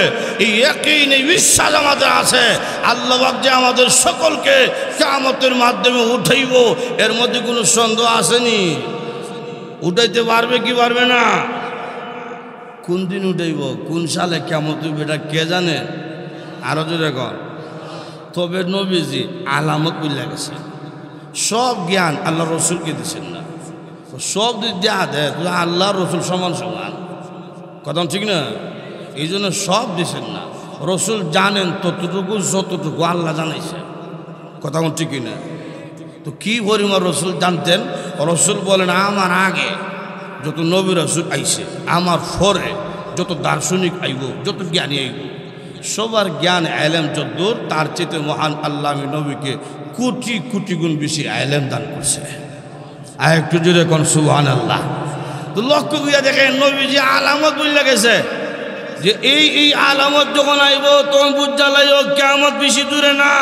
এই ইয়াকিন, এই বিশ্বাস আমাদের আছে, আল্লাহ পাক যে আমাদের সকলকে কিয়ামতের মাধ্যমে উঠাইব, এর মধ্যে কোনো সন্দেহ আসেনি। উঠাইতে পারবে কি পারবে না? কোন দিন উঠাইব, কোন সালে কিয়ামত হইবে, এটা কে জানে? আরো জোরে কর। তবে নবীজি আলামত বুঝলে গেছে, সব জ্ঞান আল্লাহ রসুলকে দিচ্ছেন না। সব দিক দেয়া দেয়, আল্লাহ রসুল সমান সমান, কথা ঠিক না? এই জন্য সব দিচ্ছেন না। রসুল জানেন ততটুকু যতটুকু আল্লাহ জানাইছে, কথা ঠিক না? তো কি পরিমাণ রসুল জানতেন? রসুল বলেন আমার আগে যত নবী রসুল আইছে, আমার পরে যত দার্শনিক আইব, যত জ্ঞানী আইব, সবার জ্ঞান এলেম যদ্দূর, তার চেয়ে মহান আল্লাহ নবীকে কোটি কোটি গুণ বেশি এলেম দান করছে। আর একটু জোরে কোন সুবহানাল্লাহ। তো লক্ষ্য করিয়া দেখেন নবীজি আলামত বলে গেছে যে এই আলামত যখন আইব তখন বুঝা লাইও কিয়ামত বেশি দূরে না।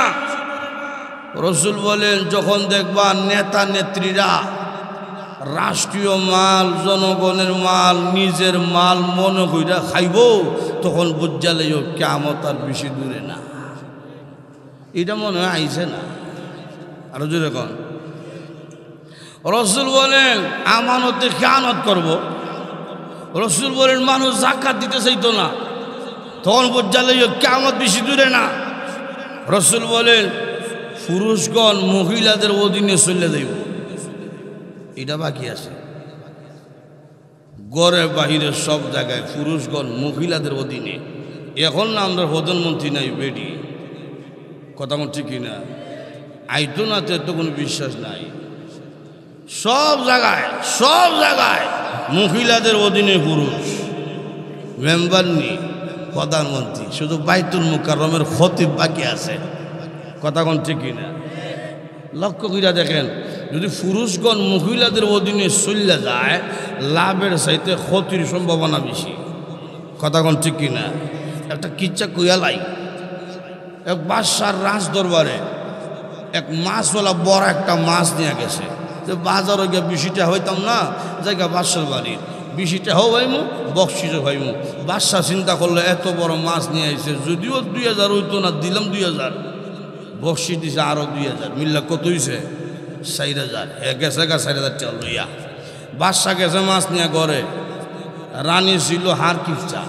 রসুল বলেন যখন দেখবা নেতা নেত্রীরা রাষ্ট্রীয় মাল, জনগণের মাল, নিজের মাল মনে কইরা খাইব, তখন বুঝা লাইও কিয়ামত আর বেশি দূরে না। এটা মনে হয় আইছে না? আরো জোরে কোন। রসুল বলেন আমানতে খেয়ানত করব। রসুল বলেন মানুষ যাকাত দিতে চাইতো না, তখন বুঝা লাইও কিয়ামত বেশি দূরে না। রসুল বলেন পুরুষগণ মহিলাদের অধীনে চলে যাইব। এটা বাকি আছে, ঘরে বাহিরে সব জায়গায় পুরুষগণ মহিলাদের অধীনে। এখন না আমরা প্রধানমন্ত্রী নাই বেডি, কথা মন ঠিক না? আইতো না তো কোনো বিশ্বাস নাই। সব জায়গায় মহিলাদের অধীনে পুরুষ মেম্বার নেই, প্রধানমন্ত্রী। শুধু বাইতুল মুকাররমের খতিব বাকি আছে, কথা কোন ঠিক না? লক্ষ্য কইরা দেখেন যদি পুরুষগণ মহিলাদের অধীনে চলে যায়, লাভের চাইতে ক্ষতির সম্ভাবনা বেশি, কথা কোন ঠিক কিনা? একটা কিচ্ছা কইয়ালাই, এক বাদশার রাজ দরবারে এক মাছওয়ালা বড় একটা মাছ নিয়ে গেছে। তো বাজারে গিয়ে বেশিটা হইতাম না, জায়গা বাদশার বাড়ির বেশিটা হও ভাইমু, বকশিসও ভাইমু। বাদশাহ চিন্তা করলো এত বড় মাছ নিয়ে আইছে, যদিও 2000 হইতো না, দিলাম 2000, বকশি দিছে আরো 2000, মিল্লা কত হইছে? 4000। গেছে গা 4000 টাকা লইয়া। বাদশাহ গেছে মাছ নিয়ে ঘরে। রানী ছিল হার কিপচা।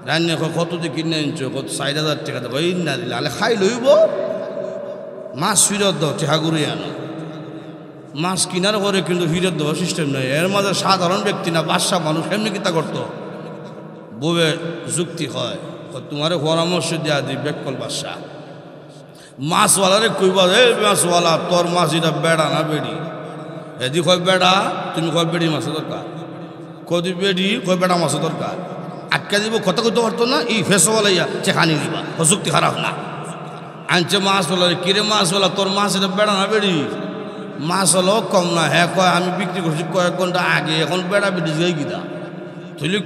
রানী কত দিয়ে কিনে আনছো? কত? 4000 টাকা দেবো। এই না দিলে আলে খাই লইব, মাছ ফিরত দাও, টেহা ঘুরিয়ে আনো। মাছ কিনার পরে কিন্তু ফিরত দেওয়া সিস্টেম নেই। এর মাঝে সাধারণ ব্যক্তি না, বাদশাহ মানুষ, এমনি কিতা করতো? বউয়ে যুক্তি হয়, তোমারে পরামর্শ দেওয়া দিই বেকল বাদশাহ। মাছওয়ালারে কইবা, এ মাছওয়ালা তোর মাছ এটা বেড়া না বেড়ি? এদি কয় বেড়া, তুমি কয় বেড়ি মাছের দরকার, কদি বেড়ি কয় বেড়া মাছের দরকার। আটকা দিব, কথা কইতে পারতো না, এই ফেসওয়ালাইয়া চেখানি দিবা, যুক্তি খারাপ না। আনছে মাছওয়ালারে, কিরে মাছওয়ালা তোর মাছ এটা বেড়া না বেড়ি? মাছ হলো কম না, হ্যাঁ কয় আমি বিক্রি করছি কয়েক ঘন্টা আগে, এখন বেড়া বেড়ি যাই গিতা তুলি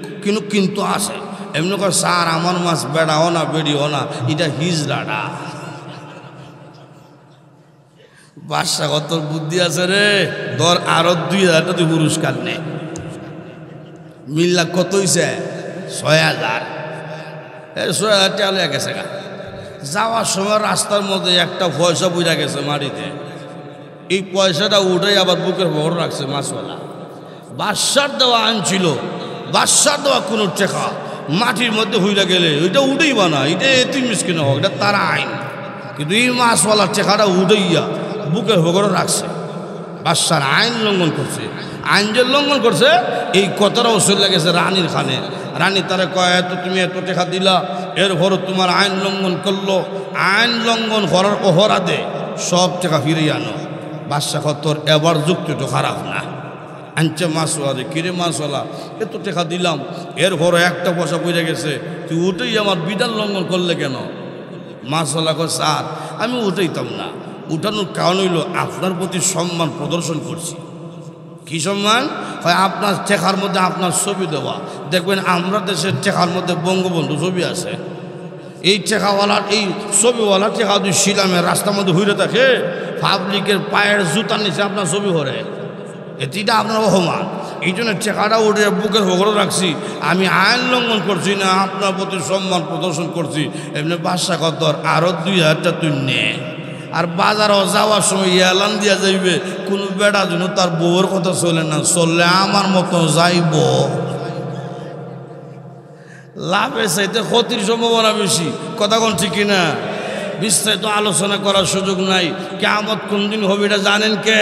কিন্তু আছে। এমনি কয় স্যার আমার মাছ বেড়াও না বেড়িও না, এটা হিজড়াটা। বাদশা কত বুদ্ধি আছে রে, ধর আরো 2000 তুই পুরস্কার নে। মিল্লা কত হইছে? 6000। 6000 টাকা লইয়া গেছে গা। যাওয়ার সময় রাস্তার মধ্যে একটা পয়সা বুঝা গেছে মাটিতে। এই পয়সাটা উঠাই আবার বুকের ভর রাখছে মাছওয়ালা। বাদশার দেওয়া আনছিল, বাদশার দেওয়া কোনো টেকা মাটির মধ্যে হইলা গেলে ওইটা উঠেইবা না, এটা এতিম মিসকিন হোক, এটা তার আইন। কিন্তু এই মাছওয়ালার টেকাটা উঠাইয়া বুকের ভগর রাখছে। বাদশার আইন লঙ্ঘন করছে। আইন যে লঙ্ঘন করছে এই কথাটাও চলে গেছে রানীর খানে। রানী তারে কয়, এত তুমি এত টেকা দিলা, এর ভর তোমার আইন লঙ্ঘন করলো, আইন লঙ্ঘন করার অপরাধে সব টাকা ফিরিয়ে আনো। বাদশাহ তোর এবার যুক্তি তো খারাপ না। আনছে মাছওয়ালা, কিরে মাছওয়ালা এত টাকা দিলাম, এর ভর একটা পয়সা পড়ে গেছে, তুই উঠেই আমার বিধান লঙ্ঘন করলে কেন? মাছওয়ালা কয়, স্যার আমি উঠাইতাম না, উঠানোর কারণ হইল আপনার প্রতি সম্মান প্রদর্শন করছি। কি সম্মান? হয় আপনার টেকার মধ্যে আপনার ছবি দেওয়া। দেখবেন আমরা দেশের টেকার মধ্যে বঙ্গবন্ধু ছবি আছে। এই টেকাওয়ালার, এই ছবিওয়ালা টেকা যদি শিলামের রাস্তার মধ্যে ঘুরে থাকে, পাবলিকের পায়ের জুতার নিচে আপনার ছবি করে, এটিটা আপনার অপমান। এই জন্য টেকাটা উঠে বুকের ভগড়ে রাখছি, আমি আইন লঙ্ঘন করছি না, আপনার প্রতি সম্মান প্রদর্শন করছি। এমনি বাদশা কত আরো 2000 টাকা তুই নে। আর বাজারও যাওয়ার সময় এলান দিয়া যাইবে, কোনো বেড়া যেন তার বউয়ের কথা চলে না, চললে আমার মতো যাইব। লাভের চাইতে ক্ষতির সম্ভাবনা বেশি, কথা কোন ঠিক কিনা? বিস্তারিত আলোচনা করার সুযোগ নাই। কিয়ামত কোন দিন হবে এটা জানেন কে?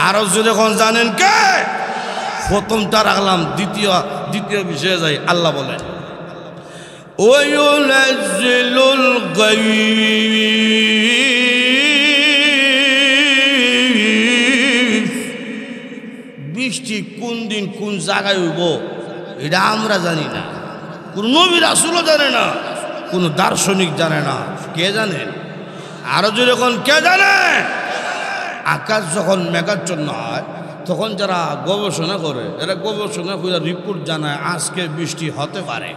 আরো যদি এখন জানেন কে? প্রথমটা রাখলাম, দ্বিতীয় বিষয়ে যাই। আল্লাহ বলেন, ওয়ায়ুনাজ্জিলুল গায়ব, বৃষ্টি কোন দিন কোন জায়গায় হইব এটা আমরা জানি না, কোন নবী রাসূলও জানে না। কোনো দার্শনিক জানে না। কে জানে? আরো যখন কে জানে? আকাশ যখন মেঘাচ্ছন্ন হয় তখন যারা গবেষণা করে, এরা গবেষণা করে রিপোর্ট জানায় আজকে বৃষ্টি হতে পারে,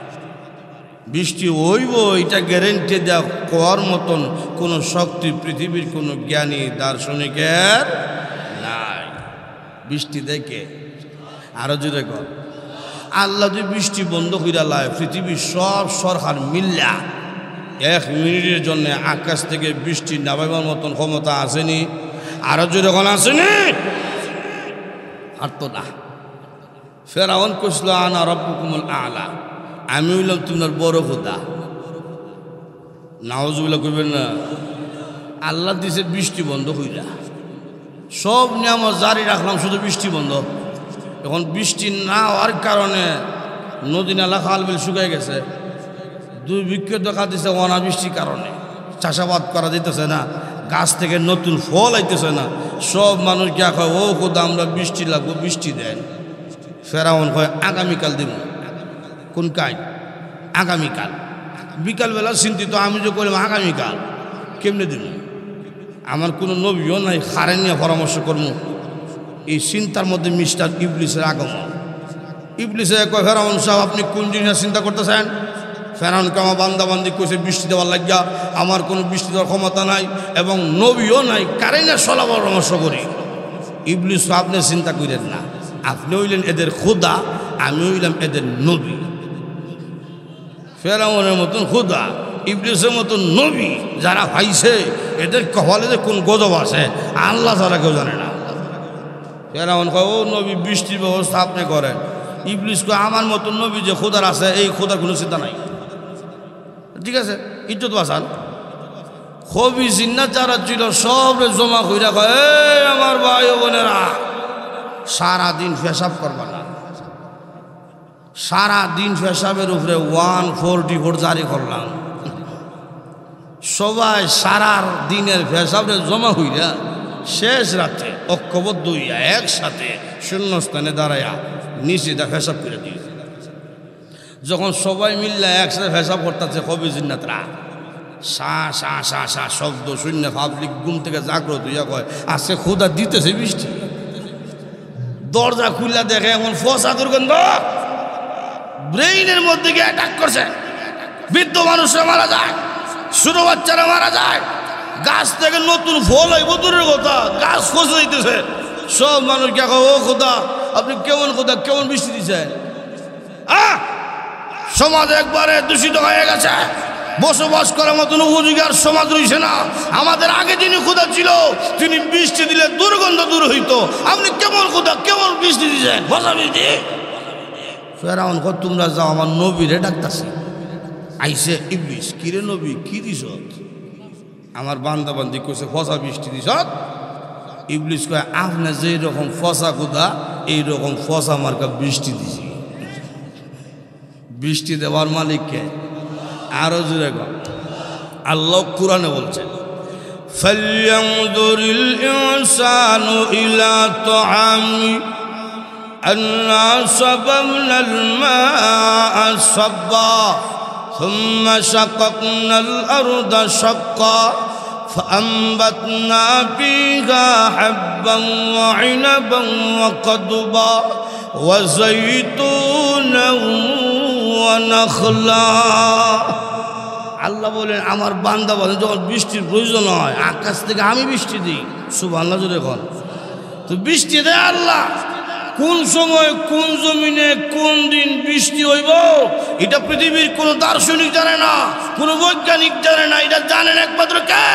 বৃষ্টি হইব, এটা গ্যারেন্টি দেওয়া কোয়ার মতন কোনো শক্তি পৃথিবীর কোনো জ্ঞানী দার্শনিকের নাই। বৃষ্টি দেখে আরো জোরে কর, আল্লাহ যদি বৃষ্টি বন্ধ কইরা লায়, পৃথিবীর সব সরকার মিল্লা 1 মিনিটের জন্য আকাশ থেকে বৃষ্টি নামাবার মতন ক্ষমতা আসেনি? আরো জোরে কোন আসেনি? আর তো না। ফেরাউন কইছিল আনা রব্বুকুমুল আলা, আমি হইলাম তোমার বড় খোদা। নাউজুবিল্লাহ কইবেন না। আল্লাহ দিছে বৃষ্টি বন্ধ কইরা, সব নিয়ামত জারি রাখলাম, শুধু বৃষ্টি বন্ধ। এখন বৃষ্টি না হওয়ার কারণে নদী নালা খাল বিল শুকাই গেছে, দুর্ভিক্ষ দেখা দিছে অনাবৃষ্টির কারণে, চাষাবাদ করা যেতেছে না, গাছ থেকে নতুন ফল আইতেছে না। সব মানুষ কে কয় ও খোদা আমরা বৃষ্টি লাগবো, বৃষ্টি দেন। ফেরাউন কয় আগামীকাল দিব। কোন কাজ? আগামীকাল। বিকালবেলা চিন্তিত, আমি যে করলাম আগামীকাল কেমনে দিব? আমার কোনো নবীও নাই, খারে নিয়ে পরামর্শ করবো। এই চিন্তার মধ্যে মিস্টার ইবলিসের আগমন। ইবলিসে কয় ফেরাউন সাহেব আপনি কোন জিনিস চিন্তা করতেছেন? ফেরাউনকে আমার বান্দাবান্দি কইছে বৃষ্টি দেওয়ার লাগিয়া, আমার কোনো বৃষ্টি দেওয়ার ক্ষমতা নাই এবং নবীও নাই, কারে না সলা পরামর্শ করি। ইবলিস আপনি চিন্তা করেন না, আপনি হইলেন এদের খোদা, আমি হইলাম এদের নবী। ফেরাউনের মতন খোদা, ইবলিসের মতন নবী যারা ভাইছে, এদের কপালে যে কোন গজব আছে আল্লাহ ছাড়া কেউ জানে না। ফেরাউন কয় ও নবী বৃষ্টির ব্যবস্থা আপনি করেন। ইবলিস কয় আমার মতন নবী যে খোদার আছে, এই খোদার কোনো চিন্তা নাই। ঠিক আছে, ইজ্জত বাঁচান। কবি জিন্নাত যারা ছিল সব জমা কইরা কয় এই আমার ভাই ও বোনেরা, সারাদিন পেশাব করবা না। সারাদিন পেশাবের উপরে 144 জারি করলাম। সবাই সারা দিনের পেশাবে জমা হইয়া শেষ রাতে ঐক্যবদ্ধ হইয়া একসাথে শূন্যস্থানে দাঁড়াইয়া নিচে দা পেশাব করে দিয়ে, যখন সবাই মিললে একসাথে পেশাব করতেছে কবি জিন্নাতরা, সা সা সা সা শব্দ শূন্য, পাবলিক ঘুম থেকে জাগ্রত হইয়া কয় আজকে খোদা দিতেছে বৃষ্টি। দরজা খুললা দেখে এমন ফসা দুর্গন্ধ, ব্রেইনের মধ্যে গিয়ে অ্যাটাক করছে। বৃদ্ধ মানুষরা মারা যায়, ছোট বাচ্চারা মারা যায়, গাছ থেকে নতুন ফল হয় দূরের কথা, গাছ ফসে দিতেছে। সব মানুষ কে ও খোদা আপনি কেমন খোদা, কেমন বৃষ্টি দিচ্ছেন? সমাজ একবারে দূষিত হয়ে গেছে, বসবাস করার মতন উপযোগী আর সমাজ রয়েছে না। আমাদের আগে যিনি খোদা ছিল তিনি বৃষ্টি দিলে দুর্গন্ধ দূর হইতো, আপনি কেমন খোদা, কেমন বৃষ্টি দিচ্ছেন? বসা বৃষ্টি। ফেরাউন কয় তোমরা যাও, আমার নবীরে ডাকতাছি। আইসে ইবলিস, কিরে নবী কি দিস? আমার বান্দাবান্দি কইছে ফসা বৃষ্টি দিস। ইবলিস কয় আপনি যে রকম ফসা খোদা, এইরকম ফসা মার্কা বৃষ্টি দিছি। বৃষ্টি দেওয়ার মালিককে আরো জোরে কর, আল্লাহ কোরআনে বলছেন ফালইয়ানজুরিল ইনসানু ইলা তাআমি আন্না সাবাবনাল মাআ সাব্বা ثم شققنا الأرض شقا فأنبتنا فيها حبا وعنبا وقضبا وزيتونا ونخلا। আল্লাহ বলেন আমার বান্দা বলেন যখন বৃষ্টির প্রয়োজন হয় আকাশ থেকে আমি বৃষ্টি দিই। সুবহানাল্লাহ জোরে বল। তো বৃষ্টি দেয় আল্লাহ, কোন সময় কোন জমিনে কোন দিন বৃষ্টি হইব এটা পৃথিবীর কোন দার্শনিক জানে না, কোন বৈজ্ঞানিক জানে না, এটা জানেন একমাত্র কে?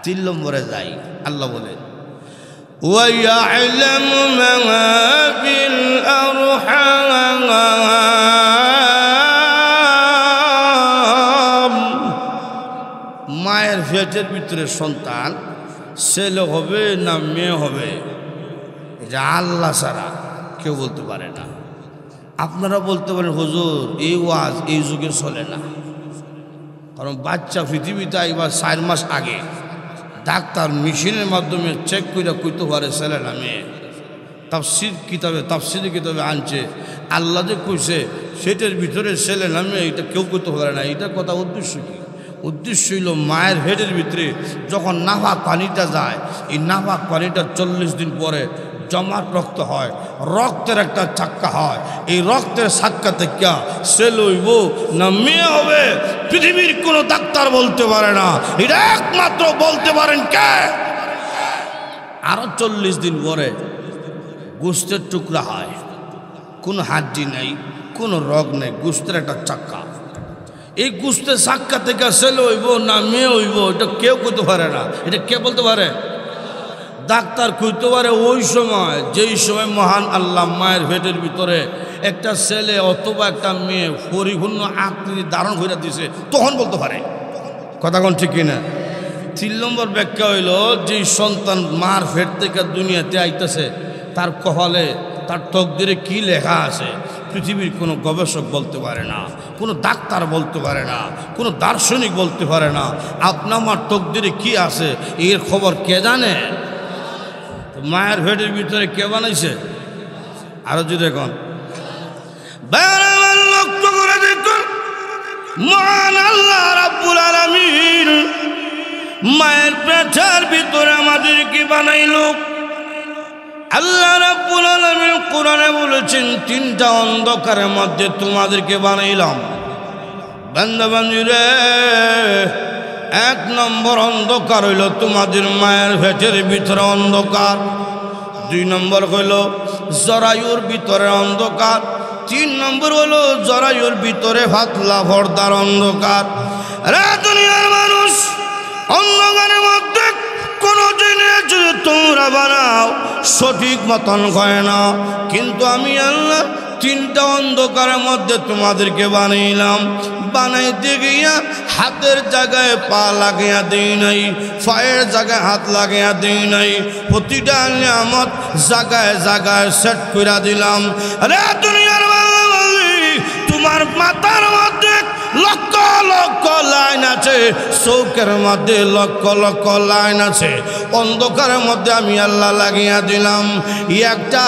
3 নম্বরে যাই, আল্লাহ বলেন ওয়ায়ালামু মা ফিল আরহাম। মায়ের পেটের ভিতরে সন্তান ছেলে হবে না মেয়ে হবে এটা আল্লাহ ছাড়া কেউ বলতে পারে না। আপনারা বলতে পারেন হুজুর এই ওয়াজ এই যুগে চলে না, কারণ বাচ্চা পৃথিবীতে এবার 4 মাস আগে ডাক্তার মেশিনের মাধ্যমে চেক করে কইতে পারে ছেলে না মেয়ে। তাফসির কিতাবে আনছে, আল্লাহ যে কইছে সেটার ভিতরে ছেলে নামে এটা কেউ করতে পারে না। এটার কথা উদ্দেশ্য কি? উদ্দেশ্য হইল মায়ের হেডের ভিতরে যখন নাপাক পানিটা যায়, এই নাপাক পানিটা 40 দিন পরে জমাট রক্ত হয়, রক্তের একটা চাক্কা হয়। এই রক্তের চাক্কা থেকে ছেলে হইব না মেয়ে হবে পৃথিবীর কোনো ডাক্তার বলতে পারে না। এটা একমাত্র বলতে পারেন কে? আরো 40 দিন পরে গোস্তের টুকরা হয়, কোনো হাড্ডি নেই, কোনো রগ নেই, গোস্তের একটা চাক্কা। এই গোস্তের চাক্কা থেকে ছেলে হইব না মেয়ে হইব এটা কেউ করতে পারে না। এটা কে বলতে পারে? ডাক্তার কইতে পারে ওই সময়, যেই সময় মহান আল্লাহ মায়ের পেটের ভিতরে একটা ছেলে অথবা একটা মেয়ে পরিপূর্ণ আকৃতি ধারণ করে দিছে, তখন বলতে পারে। কথা কোন ঠিক কিনা? 3 নম্বর ব্যাখ্যা হইল, যেই সন্তান মার পেট থেকে দুনিয়াতে আইতেছে তার কপালে, তার তকদিরে কি লেখা আছে পৃথিবীর কোনো গবেষক বলতে পারে না, কোনো ডাক্তার বলতে পারে না, কোনো দার্শনিক বলতে পারে না। আপনার আমার তকদিরে কি আছে এর খবর কে জানে? মায়ের পেটের ভিতরে কে বানাইছে? আরো যদি এখন লক্ষ্য করে দেখুন, মহান আল্লাহ রাব্বুল আলামিন মায়ের পেটের ভিতরে আমাদেরকে বানাইল। আল্লাহ রাব্বুল আলামিন কোরআনে বলেছেন, 3টা অন্ধকারের মধ্যে তোমাদেরকে বানাইলাম। বান্দা বান্দীরে, 1 নম্বর অন্ধকার হইল তোমাদের মায়ের পেটের ভিতরে অন্ধকার। 2 নম্বর হইল জরায়ুর ভিতরে অন্ধকার। 3 নম্বর হলো জরায়ুর ভিতরে পাতলা পর্দার অন্ধকার। রে দুনিয়ার মানুষ, অন্ধকারের মধ্যে কোন জিনিস যদি তোমরা বানাও সঠিক মতন হয় না, কিন্তু আমি আল্লাহ 3টা অন্ধকারের মধ্যে তোমাদেরকে বানাইলাম। বানাইতে গিয়া হাতের জায়গায় পা লাগিয়া দেই নাই, পায়ের জায়গায় হাত লাগিয়া দেই নাই, প্রতিটা নিয়ামত জায়গায় জায়গায় সেট করে দিলাম। আরে দুনিয়ার তোমার মাথার মধ্যে লক্ষ লক্ষ লাইন আছে, চৌকের মধ্যে লক্ষ লক্ষ লাইন আছে, অন্ধকারের মধ্যে আমি আল্লাহ লাগিয়ে দিলাম। একটা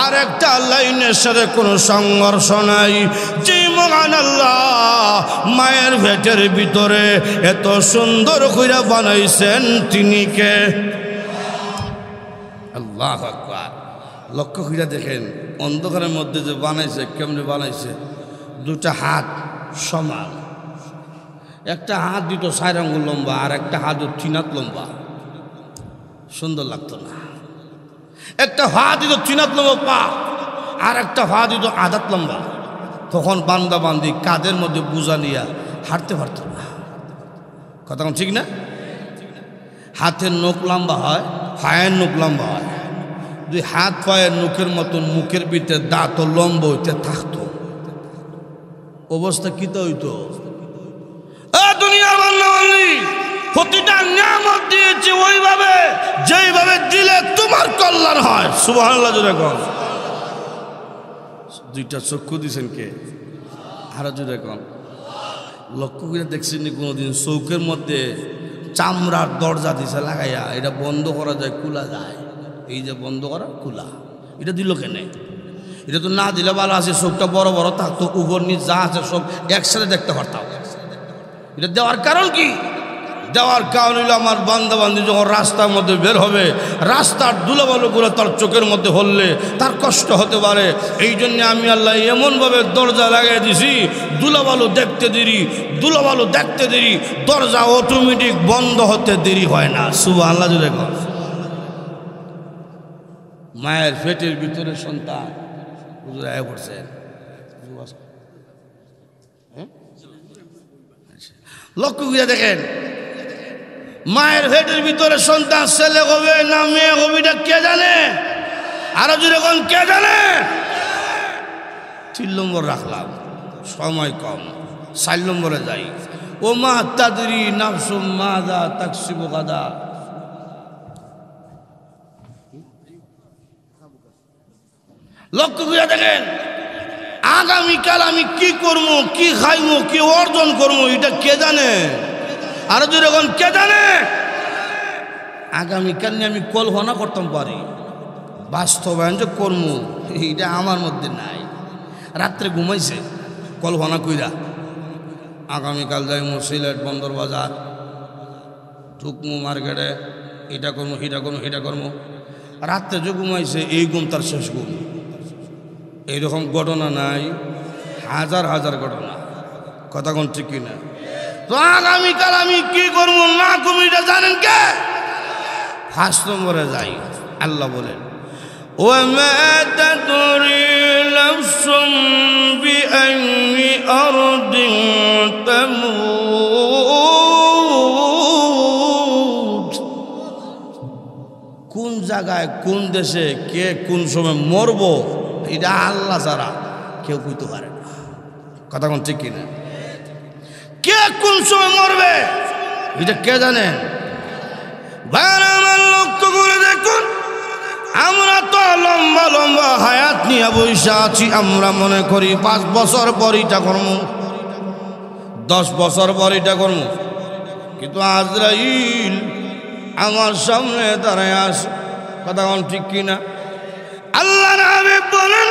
আর একটা লাইনের সাথে কোনো সংঘর্ষ নাই। যে মহান আল্লাহ মায়ের পেটের ভিতরে এত সুন্দর করে বানাইছেন তিনি কে? আল্লাহু আকবার। লক্ষ্য করে দেখেন, অন্ধকারের মধ্যে যে বানাইছে, কেমনে বানাইছে? 2টা হাত সমান, একটা হাত 4 আঙ্গুল লম্বা, আর একটা হাত 3 হাত লম্বা। সুন্দর লাগতো না? একটা হাত 3 হাত লম্বা পা, আর একটা হাত 1 হাত লম্বা। তখন বান্দা বান্দি কাদের মধ্যে বোঝা নিয়া হাঁটতে পারত না। কথা ঠিক না? হাতের নখ লম্বা হয়, পায়ের নখ লম্বা হয়। 2 হাত পায়ের নখের মতন মুখের ভিতরে দাঁত লম্বা হইতে থাকতো, অবস্থা কি তো হইতো? দুনিয়ার বান্দাবান্দি প্রতিটা নিয়ামত দিয়েছে ওইভাবে যেইভাবে দিলে তোমার কল্যাণ হয়। সুবহানাল্লাহ জোরে কন। 2টা চক্ষু দিয়েছেন কে? আরো জোরে কন। লক্ষ্য করে দেখছেন নি কোনোদিন চৌকের মধ্যে চামড়ার দরজা দিছে লাগাইয়া? এটা বন্ধ করা যায়, খোলা যায়। এই যে বন্ধ করা খোলা, এটা দিল কেনে? এটা তো না দিলে ভালো আছে, চোখটা বড় বড় থাকতো, উপর নিচ যা আছে সব একসাথে দেখতে পারতাম। এটা দেওয়ার কারণ কি? দেওয়ার কারণ হইল আমার বান্দা বান্দি যখন রাস্তার মধ্যে বের হবে, রাস্তার ধুলোবালুগুলো তার চোখের মধ্যে হলে তার কষ্ট হতে পারে। এই জন্য আমি আল্লাহ এমনভাবে দরজা লাগাই দিছি, ধুলোবালু দেখতে দেরি, দরজা অটোমেটিক বন্ধ হতে দেরি হয় না। সুবহানাল্লাহ জোরে কর। মায়ের পেটের ভিতরে সন্তান পড়ছেন, লক্ষ্য করে দেখেন, মায়ের পেটের ভিতরে সন্তান ছেলে হবে না মেয়ে হবে এটা কে জানে? আরো যেরকম কে জানে? 3 নম্বর রাখলাম, সময় কম, 4 নম্বরে যাই। ও মা তাদরি নাফসুম মাযা তাকসিবু গাদা। লক্ষ্য করে দেখেন, আগামীকাল আমি কি করবো, কি খাইবো, কি অর্জন করবো এটা কে জানে? আরো যেরকম কে জানে? আগামীকাল নিয়ে আমি কল্পনা করতাম পারি, বাস্তবায়ন যে কর্ম এইটা আমার মধ্যে নাই। রাত্রে ঘুমাইছে কল্পনা কইরা আগামীকাল যাইমু সিলেট বন্দর বাজার, ঢুকমু মার্কেটে, এটা করবো এটা করবো এটা করবো। রাত্রে যে ঘুমাইছে এই ঘুম তার শেষ ঘুম। এইরকম ঘটনা নাই, হাজার হাজার ঘটনা। কথা কোন ঠিক কিনা? তো আগামীকাল আমি কি করবো না করবো এটা জানেন কে? 5 নম্বরে যাই। আল্লাহ বলেন وَمَا تَدْرِي نَفْسٌ بِأَيِّ أَرْضٍ تَمُوتُ। কোন জায়গায় কোন দেশে কে কোন সময় মরব এটা আল্লাহ ছাড়া কেউ কইতে পারে না। কথা কোন ঠিক কিনা? কে কোন সময় মরবে এটা কে জানে? ভাইরা আমার লক্ষ্য করে দেখুন, আমরা তো লম্বা লম্বা হায়াত নিয়ে বসে আছি। আমরা মনে করি 5 বছর পর এটা করব, 10 বছর পর এটা করব, কিন্তু আজরাইল আমার সামনে দাঁড়ায় আসে। কথা কোন ঠিক কিনা? আল্লাহ নবী বলেন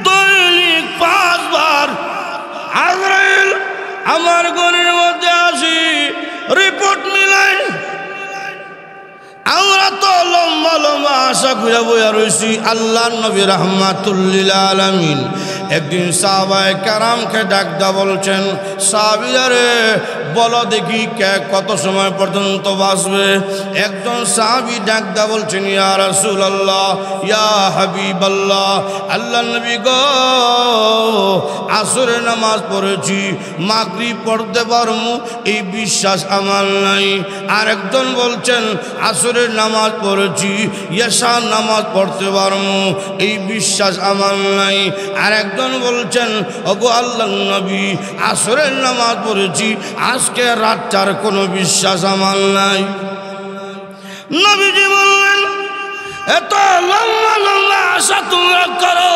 দৈনিক 5 বার আজরাইল আমার ঘরের মধ্যে আসি, রিপোর্ট মিলাই। আমরা তো লম্বা লম্বা আশা করে বইয়া রয়েছি। আল্লাহ নবী রাহমাতুল লিল আলামিন একদিন সাহাবায়ে কেরামকে ডাকদা বলছেন, সাহাবীরা রে বলো দেখি কে কত সময় পর্যন্ত বাঁচবে? একজন সাহাবী ডাকদা বলছেন, ইয়া রাসূলুল্লাহ, ইয়া হাবিবাল্লাহ, আল্লাহ নবী গো, আসরের নামাজ পড়েছি, মাগরিব পড়তে পারমু এই বিশ্বাস আমার নাই। আরেকজন বলছেন আসরের নামাজ পড়েছি, ইয়াশার নামাজ পড়তে পারমু এই বিশ্বাস আমার নাই। আরেকজন বলছেন ওগো আল্লাহর নবী, আসরের নামাজ পড়েছি, আজকে রাতটার কোনো বিশ্বাস আমার নাই। নবীজি বললেন এত লম্বা লম্বা আশা তোমরা করো,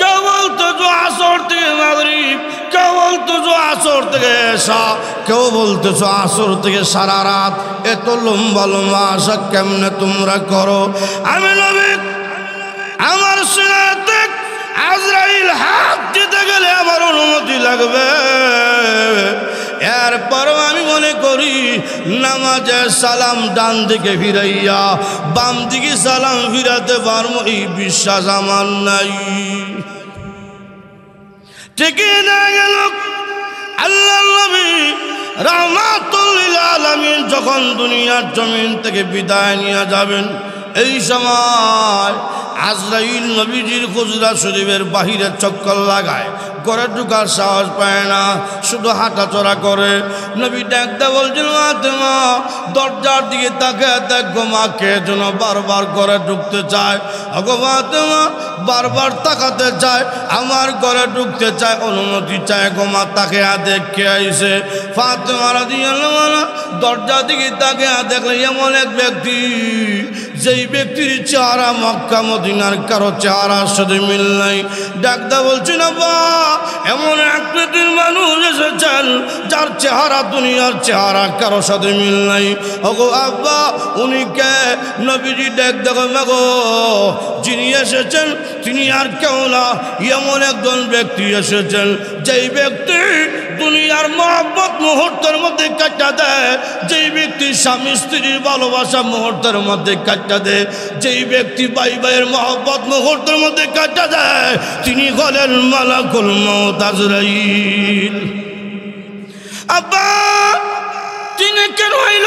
কেউ বলতো যে আসর থেকে মাগরিব, কেউ বলতো যে আসর থেকে এশা, কেউ বলতেছো আসর থেকে সারা রাত। এত লম্বা লম্বা আশা কেমনে তোমরা করো? আমি নবী আমার সিনাতে আজরাইল হাত দিতে গেলে আমার অনুমতি লাগবে। এরপরও আমি মনে করি নামাজে সালাম ডান দিকে ফিরাইয়া বাম দিকে সালাম ফিরাতে পারবো এই বিশ্বাস আমার নাই। ঠিকই না গেল আল্লাহ নবী রাহমাতুল লিল আলামিন যখন দুনিয়ার জমিন থেকে বিদায় নিয়ে যাবেন, এই সময় আজরাইল নবীজির হুজরা শরীফের বাহিরে চক্কর লাগায়, ঘরে ঢুকার সাহস পায় না, শুধু হাঁটাচড়া করে। নবী ডাকতে বলছিল ফাতেমা, দরজার দিকে তাকে দেখো মা কে যেন বারবার ঘরে ঢুকতে চায়। ওগো ফাতেমা, বারবার তাকাতে চায়, আমার ঘরে ঢুকতে চায়, অনুমতি চায় গো মা, তাকে দেখে আইছে। ফাতেমা রাদিয়াল্লাহু আনহা দরজার দিকে তাকে দেখলে এমন এক ব্যক্তি, যেই ব্যক্তির চেহারা মক্কা মদিনার কারো চেহারার সাথে মিল নাই। ডাকদা বলছি না বা এমন এক পৃথিবীর মানুষ এসেছেন যার চেহারা দুনিয়ার চেহারা কারো সাথে মিল নাই। ওগো আব্বা, উনি কে? নবীজি ডাক দেখো মাগো, যিনি এসেছেন তিনি আর কেউ না, এমন একজন ব্যক্তি এসেছেন যেই ব্যক্তি দুনিয়ার মহব্বত মুহূর্তের মধ্যে কাটা দেয়, যেই ব্যক্তি স্বামী স্ত্রীর ভালোবাসা মুহূর্তের মধ্যে কাটা দেয়, যেই ব্যক্তি ভাই ভাইয়ের মহব্বত মুহূর্তের মধ্যে কাটা দেয়, তিনি হলেন মালাকুল মউত আজরাইল। আব্বা, তিনি কেন আইল?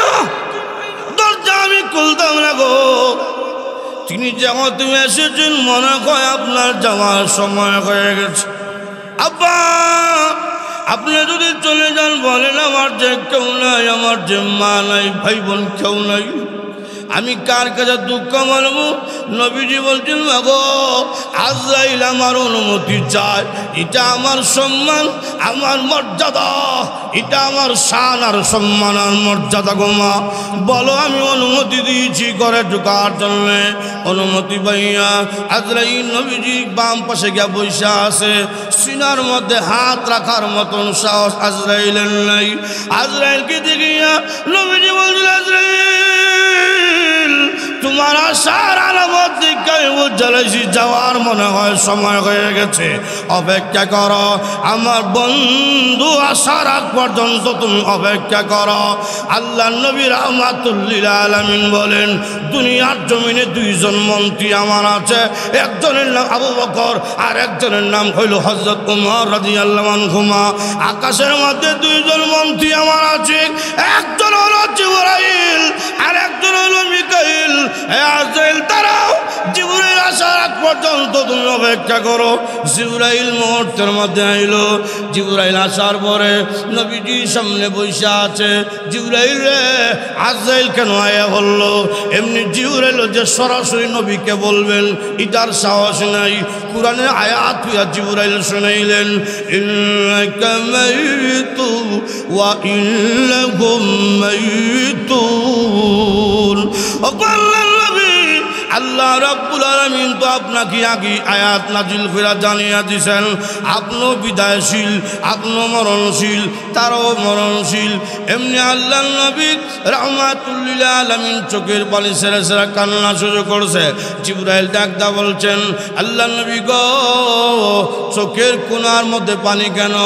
দরজা আমি খুলতাম না গো। তিনি যেমন তুমি এসেছেন মনে হয় আপনার যাওয়ার সময় হয়ে গেছে। আব্বা, আপনি যদি চলে যান বলেন আমার যে কেউ নাই, আমার যে মা নাই, ভাই বোন কেউ নাই, আমি কার কাছে দুঃখ মানবো? নবীজি বলছেন মাগো, আজরাইল আমার অনুমতি চায়, এটা আমার সম্মান, আমার মর্যাদা, এটা আমার শান আর সম্মান আর মর্যাদা গো মা। বলো আমি অনুমতি দিয়েছি ঘরে ঢোকার জন্য। অনুমতি পাইয়া আজরাইল নবীজি বাম পাশে গিয়া বৈশা আছে, সিনার মধ্যে হাত রাখার মতন সাহস আজরাইলের নাই। আজরাইলকে দেখিয়া নবীজি বলছেন আজরাইল তোমার আশার আলামত দেখে বুঝালেছি যাওয়ার মনে হয় সময় হয়ে গেছে, অপেক্ষা করো আমার বন্ধু আসার আগ পর্যন্ত তুমি অপেক্ষা করো। আল্লাহ নবী রাহমাতুল লিল আলামিন বলেন, দুনিয়ার জমিনে দুইজন মন্ত্রী আমার আছে, একজনের নাম আবু বকর আর একজনের নাম হইল হযরত ওমর রাদিয়াল্লাহু আনহুমা। আকাশের মধ্যে দুইজন মন্ত্রী আমার আছে, একজন হলো জিবরাইল আর একজন হলো মিকাইল। আজরাইল তারাও জিবরাইল আসার আগ পর্যন্ত তুমি অপেক্ষা করো। জিবরাইল মুহূর্তের মধ্যে আইলো। জিবরাইল আসার পরে নবীজির সামনে বসে আছে। জিবরাইল রে আজরাইল কেন আয়া বললো? এমনি জিবরাইল যে সরাসরি নবীকে বলবেন এটার সাহস নাই। কুরআনের আয়াত হইয়া জিবরাইল শুনাইলেন, ইন্নাকা মাইতু ওয়া ইন্নাহুম মাইতুন। আল্লাহ রাব্বুল আলামিন তো আপনাকে আগে আয়াত নাজিল করে জানিয়ে দিয়েছেন, আপনিও বিদায়শীল, আপনিও মরণশীল, তারও মরণশীল। এমনি আল্লাহ নবী রাহমাতুল লিল আলামিন চোখের পানি ছেড়ে ছেড়ে কান্না শুরু করছে। জিবরাইল ডাকদা বলছেন, আল্লাহ নবী গো, চোখের কোণার মধ্যে পানি কেন?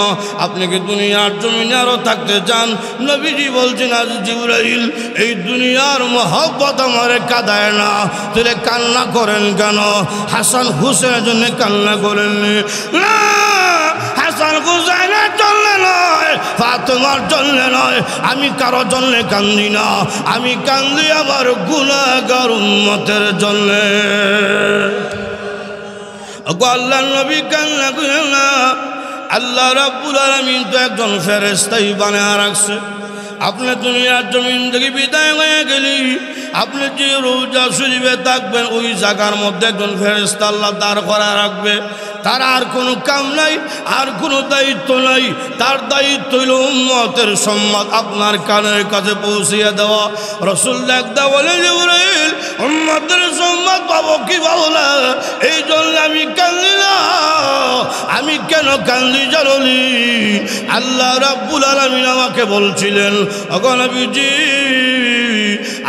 আপনি কি দুনিয়ার জমিনে আরো থাকতে চান? নবীজি বলছেন, আজ জিবরাইল এই দুনিয়ার মহব্বত আমারে কাঁদায় না, তাহলে কান্না করেন কেন? হাসান হুসেনের জন্য কান্না করেননি না, হাসান হুসেনের জন্য নয়, ফাতেমার জন্য নয়, আমি কারো জন্য কান্দি না, আমি কান্দি আমার গুনাহগার উম্মতের জন্য। আল্লাহ নবী কান্না করেন না। আল্লাহ রাব্বুল আলামিন তো একজন ফেরেশতাই বানায় রাখছে। আপনি দুনিয়ার জমিন থেকে বিদায় হয়ে গেলি, আপনি যে রোজা শরীফে থাকবেন ওই জায়গার মধ্যে একজন ফেরেশতা আল্লাহ দাঁড় করা রাখবে। তার আর কোনো কাম নাই, আর কোনো দায়িত্ব নাই। তার দায়িত্ব হইল উম্মতের সম্মাদ আপনার কানের কাছে পৌঁছিয়ে দেওয়া। রাসূল ডাকদা বলে, জিবরাইল উম্মতের সম্মাদ পাবো কি পাবো না, এই জন্য আমি কান্দি না। আমি কেন কান্দি জানি? আল্লাহ রাব্বুল আলামিন আমাকে বলছিলেন, ওগো নবীজি,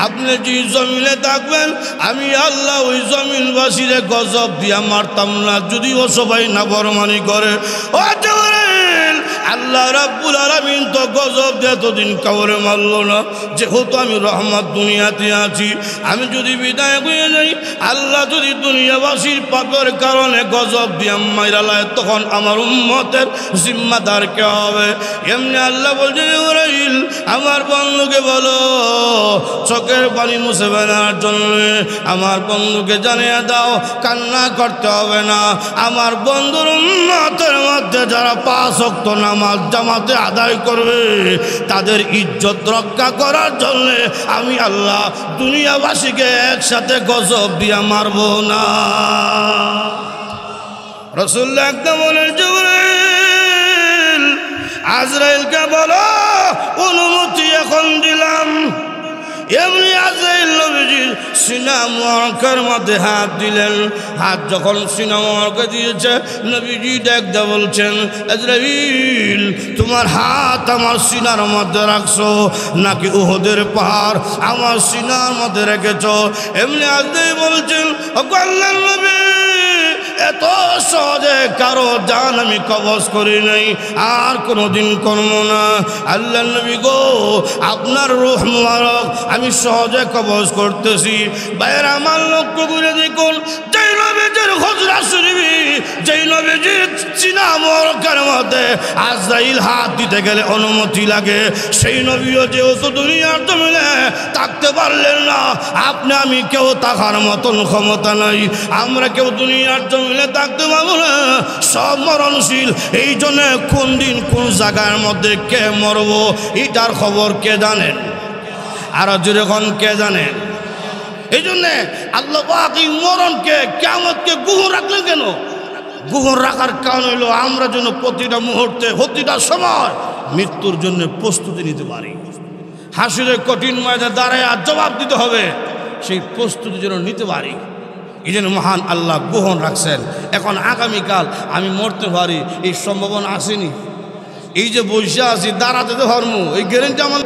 আপনি যে জমিনে থাকবেন আমি আল্লাহ ওই জমিনবাসীরে গজব দিয়া মারতাম না যদিও সবাই নাফরমানি করে। ও জিবরাইল, আল্লাহ রাব্বুল আলামিন তো গজব দিয়ে এতদিন কাউরে মারল না, যেহেতু আমি রহমত দুনিয়াতে আছি। আমি যদি বিদায় হয়ে যাই, আল্লাহ যদি দুনিয়াবাসীর পাপের কারণে গজব দিয়া মাইরালায়, তখন আমার উম্মতের জিম্মাদার কে হবে? এমনি আল্লাহ বলছে, জিবরাইল আমার বন্ধুকে বলো চোখের পানি মুছে ফেলার জন্য আমার বন্ধুকে জানিয়ে দাও কান্না করতে হবে না। আমার বন্ধুর উম্মতের মধ্যে যারা 5 ওয়াক্ত নামাজ জামাতে আদায় করবে তাদের ইজ্জত রক্ষা করার জন্য আমি আল্লাহ দুনিয়াবাসীকে একসাথে গজব দিয়া মারব না। রাসূলুল্লাহ একদম বলেন, জিবরাইল আজরাইলকে বলো অনুমতি এখন দিলাম। এমনি আজরাইল নবীজির সিনা মুবারকের মধ্যে হাত দিলেন। হাত যখন সিনা মুবারকে দিয়েছে, নবীজি ডাকদা বলছেন, আজরাইল তোমার হাত আমার সিনার মধ্যে রাখছো নাকি উহুদের পাহাড় আমার সিনার মধ্যে রেখেছো? এমনি আজরাইল বলছেন, ওগো আল্লাহর নবী, এত সহজে কারো জান আমি কবজ করি নাই, আর কোনোদিন করবো না। আল্লাহ নবী গো, আপনার রূহ মুবারক আমি সহজে কবজ করতেছি। বাইরে আমার লক্ষ্য করে দেখুন, যেই নবীজির হুজরা শরীফে, যেই নবীজির সিনা মুবারকের মধ্যে আজরাইল হাত দিতে গেলে অনুমতি লাগে, সেই নবীও যেহেতু দুনিয়ার জমিনে থাকতে পারলেন না, আপনি আমি কেউ থাকার মতন ক্ষমতা নাই। আমরা কেউ দুনিয়ার জমিনে থাকতে পারবো না, সব মরণশীল। এই জন্য কোন দিন কোন জায়গার মধ্যে কে মরবো এটার খবর কে জানেন? আরো যেরকম কে জানেন? এই জন্যে আল্লাহ পাক এই মরণকে কিয়ামতকে গুহ রাখলেন কেন? গুহ রাখার কারণ হলো আমরা যেন প্রতিটা মুহূর্তে প্রতিটা সময় মৃত্যুর জন্য প্রস্তুতি নিতে পারি। হাসরের কঠিন ময়দানে দাঁড়ায় আর জবাব দিতে হবে, সেই প্রস্তুতি যেন নিতে পারি। এই জন্য মহান আল্লাহ গ্রহণ রাখছেন। এখন আগামীকাল আমি মরতে পারি এই সম্ভাবনা আসেনি। এই যে বসে আছি দাঁড়াতে তো ধর্ম, এই গ্যারেন্টি আমার